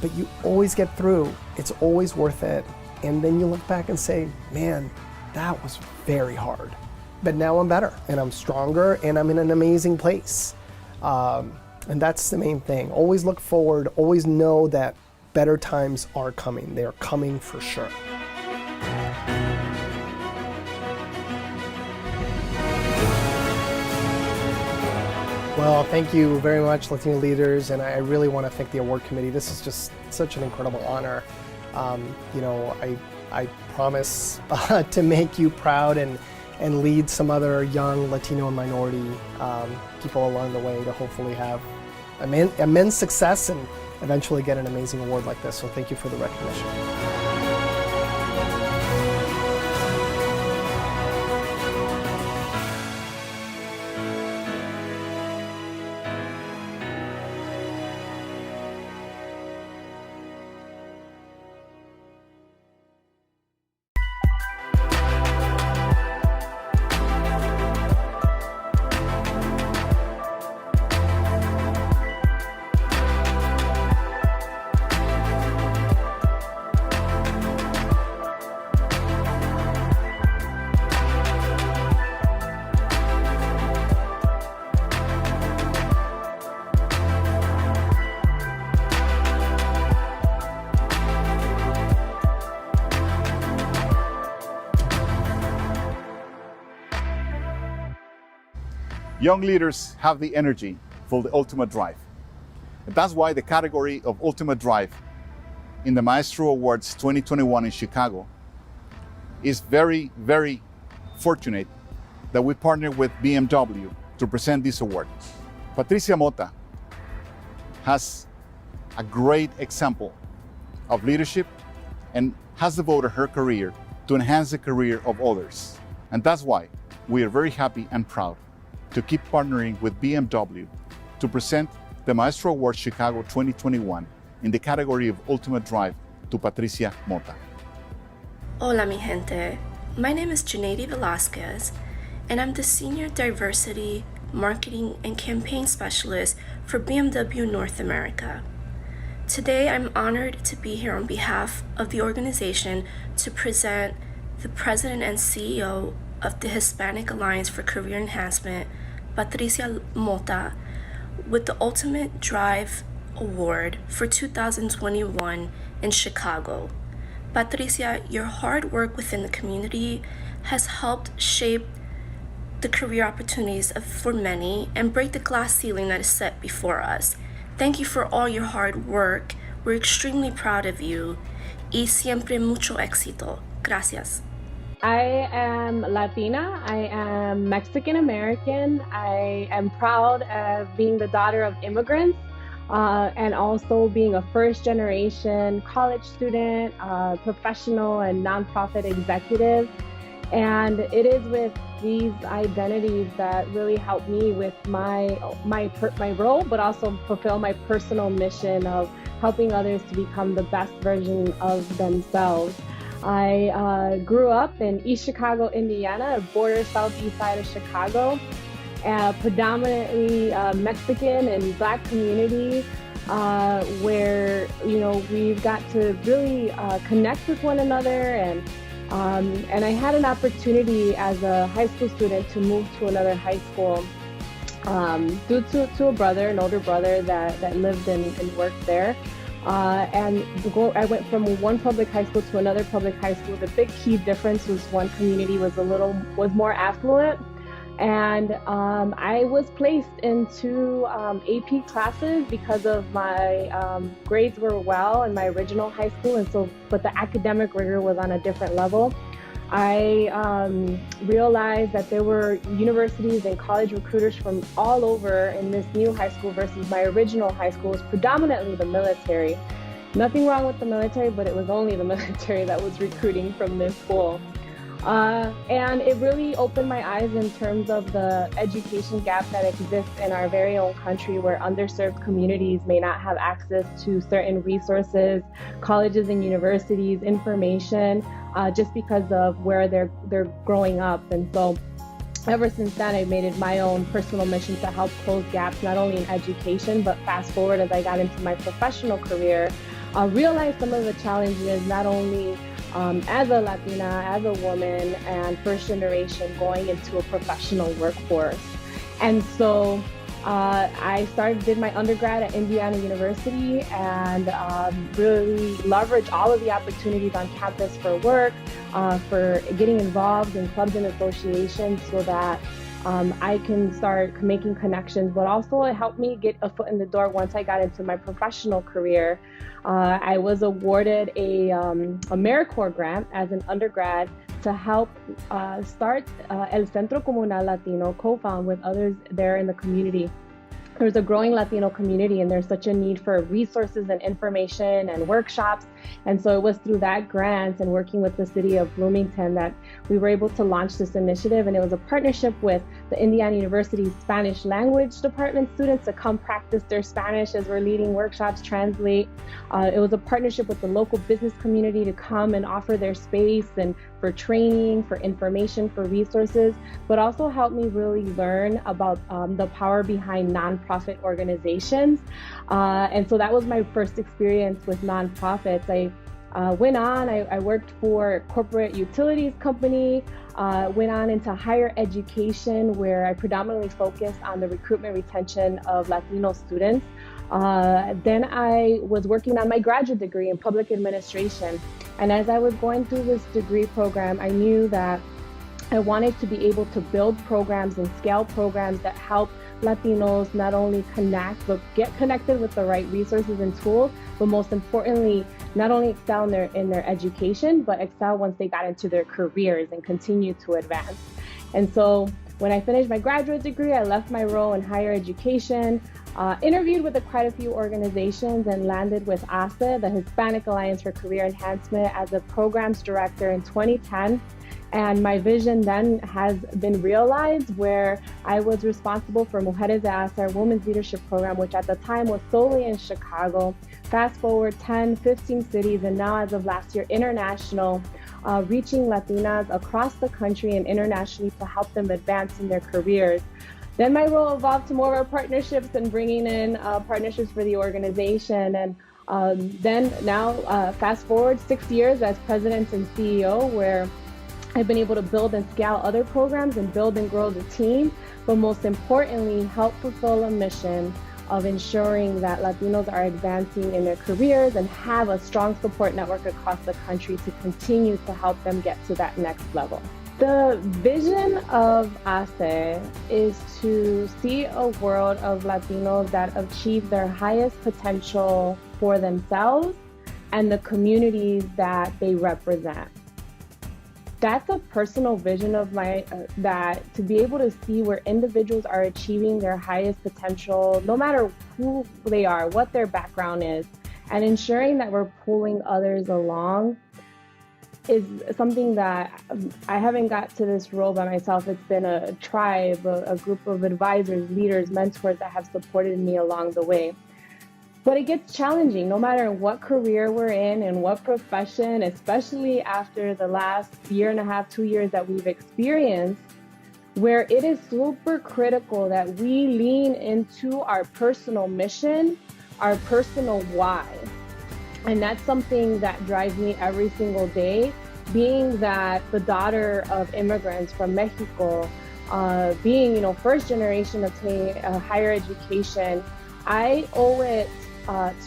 But you always get through. It's always worth it. And then you look back and say, man, that was very hard. But now I'm better and I'm stronger and I'm in an amazing place. And that's the main thing. Always look forward. Always know that better times are coming. They are coming for sure. Well, thank you very much, Latino leaders, and I really want to thank the award committee. This is just such an incredible honor. You know, I promise to make you proud and lead some other young Latino and minority people along the way to hopefully have immense success and eventually get an amazing award like this. So thank you for the recognition.
Young leaders have the energy for the ultimate drive. And that's why the category of ultimate drive in the Maestro Awards 2021 in Chicago is very, very fortunate that we partnered with BMW to present this award. Patricia Mota has a great example of leadership and has devoted her career to enhance the career of others. And that's why we are very happy and proud to keep partnering with BMW to present the Maestro Award Chicago 2021 in the category of Ultimate Drive to Patricia Mota.
Hola mi gente, my name is Junaidi Velasquez and I'm the Senior Diversity, Marketing and Campaign Specialist for BMW North America. Today I'm honored to be here on behalf of the organization to present the President and CEO of the Hispanic Alliance for Career Enhancement, Patricia Mota, with the Ultimate Drive Award for 2021 in Chicago. Patricia, your hard work within the community has helped shape the career opportunities for many and break the glass ceiling that is set before us. Thank you for all your hard work. We're extremely proud of you. Y siempre mucho éxito. Gracias.
I am Latina, I am Mexican American, I am proud of being the daughter of immigrants and also being a first generation college student, professional and nonprofit executive. And it is with these identities that really help me with my role, but also fulfill my personal mission of helping others to become the best version of themselves. I grew up in East Chicago, Indiana, a border southeast side of Chicago, predominantly Mexican and Black community, where we've got to really connect with one another, and I had an opportunity as a high school student to move to another high school due to a brother, an older brother that lived and worked there. And I went from one public high school to another public high school. The big key difference was one community was more affluent, and I was placed into AP classes because of my grades were well in my original high school, but the academic rigor was on a different level. I realized that there were universities and college recruiters from all over in this new high school versus my original high school was predominantly the military. Nothing wrong with the military, but it was only the military that was recruiting from this school. And it really opened my eyes in terms of the education gap that exists in our very own country, where underserved communities may not have access to certain resources, colleges and universities, information, just because of where they're growing up. And so ever since then, I've made it my own personal mission to help close gaps, not only in education, but fast forward as I got into my professional career, realized some of the challenges, not only as a Latina, as a woman, and first generation going into a professional workforce. And so I did my undergrad at Indiana University and really leveraged all of the opportunities on campus for work, for getting involved in clubs and associations so that I can start making connections, but also it helped me get a foot in the door once I got into my professional career. I was awarded a AmeriCorps grant as an undergrad to help start El Centro Comunal Latino, co-found with others there in the community. There's a growing Latino community and there's such a need for resources and information and workshops. And so it was through that grant and working with the city of Bloomington that we were able to launch this initiative. And it was a partnership with the Indiana University's Spanish language department students to come practice their Spanish as we're leading workshops, translate. It was a partnership with the local business community to come and offer their space and for training, for information, for resources, but also helped me really learn about the power behind nonprofit organizations. And so that was my first experience with nonprofits. I went on, I worked for a corporate utilities company, went on into higher education where I predominantly focused on the recruitment retention of Latino students. Then I was working on my graduate degree in public administration. And as I was going through this degree program, I knew that I wanted to be able to build programs and scale programs that help Latinos not only connect, but get connected with the right resources and tools, but most importantly, not only excel in their education, but excel once they got into their careers and continue to advance. And so when I finished my graduate degree, I left my role in higher education, interviewed with quite a few organizations and landed with ASE, the Hispanic Alliance for Career Enhancement, as a programs director in 2010. And my vision then has been realized where I was responsible for Mujeres de ASE, our Women's Leadership Program, which at the time was solely in Chicago. Fast forward 10, 15 cities, and now as of last year, international, reaching Latinas across the country and internationally to help them advance in their careers. Then my role evolved to more of our partnerships and bringing in partnerships for the organization. And then now, fast forward 6 years as president and CEO, where I've been able to build and scale other programs and build and grow the team, but most importantly, help fulfill a mission of ensuring that Latinos are advancing in their careers and have a strong support network across the country to continue to help them get to that next level. The vision of ASE is to see a world of Latinos that achieve their highest potential for themselves and the communities that they represent. That's a personal vision of mine, that to be able to see where individuals are achieving their highest potential, no matter who they are, what their background is, and ensuring that we're pulling others along is something that I haven't got to this role by myself. It's been a tribe, a group of advisors, leaders, mentors that have supported me along the way. But it gets challenging no matter what career we're in and what profession, especially after the last year and a half, 2 years that we've experienced, where it is super critical that we lean into our personal mission, our personal why. And that's something that drives me every single day, being that the daughter of immigrants from Mexico, being, first generation obtaining a higher education, I owe it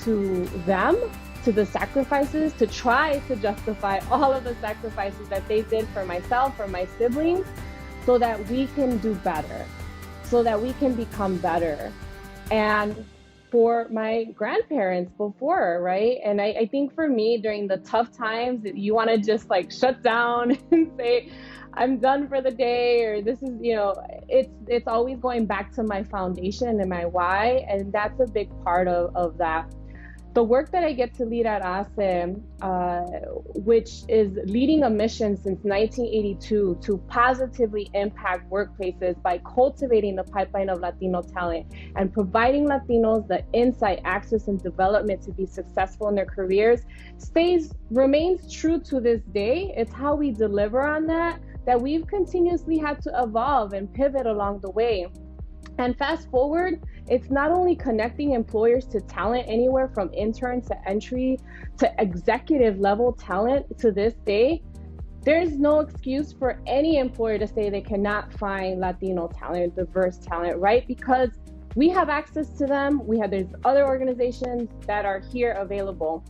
to them, to the sacrifices, to try to justify all of the sacrifices that they did for myself, for my siblings, so that we can do better, so that we can become better. And for my grandparents before, right? And I think for me, during the tough times, you want to just shut down and say, I'm done for the day, or this is, it's always going back to my foundation and my why. And that's a big part of that. The work that I get to lead at ASE, which is leading a mission since 1982 to positively impact workplaces by cultivating the pipeline of Latino talent and providing Latinos the insight, access, and development to be successful in their careers, remains true to this day. It's how we deliver on that we've continuously had to evolve and pivot along the way. And fast forward, it's not only connecting employers to talent anywhere from intern to entry to executive level talent to this day. There's no excuse for any employer to say they cannot find Latino talent, diverse talent, right? Because we have access to them. There's other organizations that are here available.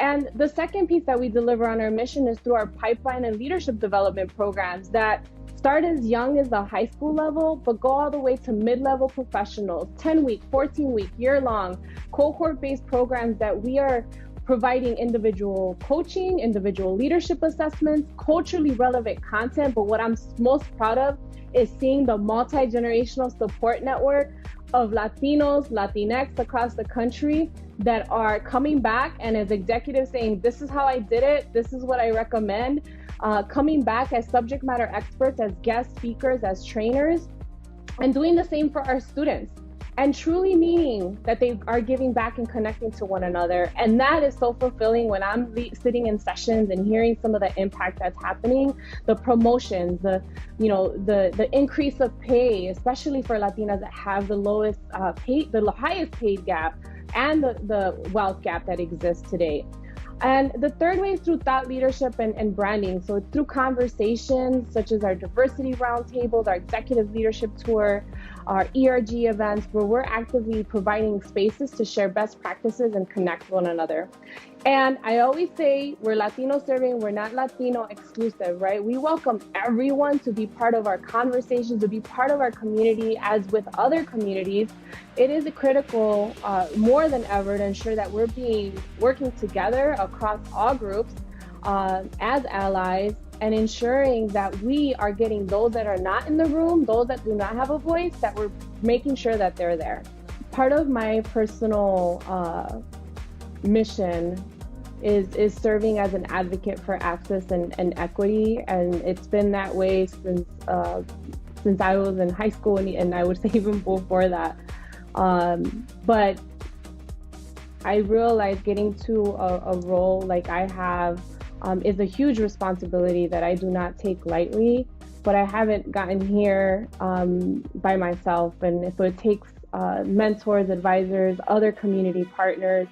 And the second piece that we deliver on our mission is through our pipeline and leadership development programs that start as young as the high school level, but go all the way to mid-level professionals, 10-week, 14-week, year-long, cohort-based programs that we are providing individual coaching, individual leadership assessments, culturally relevant content. But what I'm most proud of is seeing the multi-generational support network of Latinos, Latinx across the country that are coming back and as executives saying, this is how I did it, this is what I recommend, coming back as subject matter experts, as guest speakers, as trainers, and doing the same for our students. And truly meaning that they are giving back and connecting to one another. And that is so fulfilling when I'm sitting in sessions and hearing some of the impact that's happening, the promotions, the increase of pay, especially for Latinas that have the lowest the highest paid gap and the wealth gap that exists today. And the third way is through thought leadership and branding. So it's through conversations such as our diversity roundtables, our executive leadership tour, our ERG events, where we're actively providing spaces to share best practices and connect one another. And I always say we're Latino serving, we're not Latino exclusive, right? We welcome everyone to be part of our conversations, to be part of our community. As with other communities, it is critical more than ever to ensure that we're working together across all groups as allies and ensuring that we are getting those that are not in the room, those that do not have a voice, that we're making sure that they're there. Part of my personal mission is serving as an advocate for access and equity, and it's been that way since I was in high school, and I would say even before that. But I realized getting to a role like I have is a huge responsibility that I do not take lightly, but I haven't gotten here by myself, and so it takes mentors, advisors, other community partners,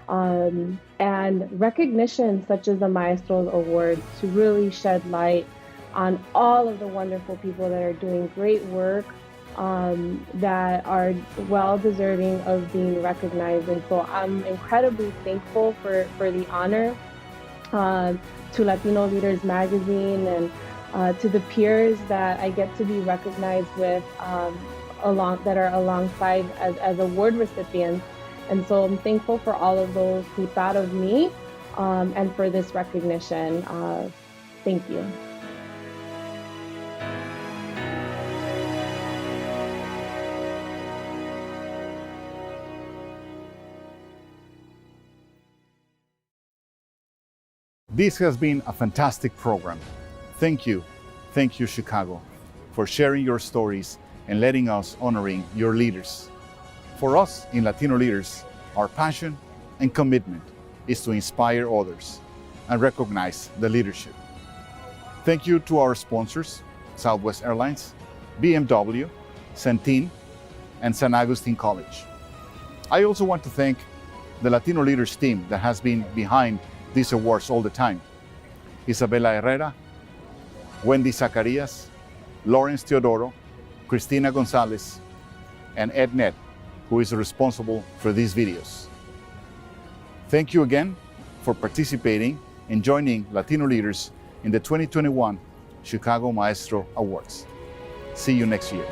and recognition such as the Maestros Award to really shed light on all of the wonderful people that are doing great work, that are well deserving of being recognized. And so I'm incredibly thankful for the honor to Latino Leaders Magazine and to the peers that I get to be recognized with that are alongside as award recipients. And so I'm thankful for all of those who thought of me and for this recognition. Thank you.
This has been a fantastic program. Thank you, Chicago, for sharing your stories and letting us honoring your leaders. For us in Latino Leaders, our passion and commitment is to inspire others and recognize the leadership. Thank you to our sponsors, Southwest Airlines, BMW, Centene, and San Agustin College. I also want to thank the Latino Leaders team that has been behind these awards all the time. Isabela Herrera, Wendy Zacarias, Lawrence Teodoro, Cristina Gonzalez, and Ed Nett, who is responsible for these videos. Thank you again for participating and joining Latino Leaders in the 2021 Chicago Maestro Awards. See you next year.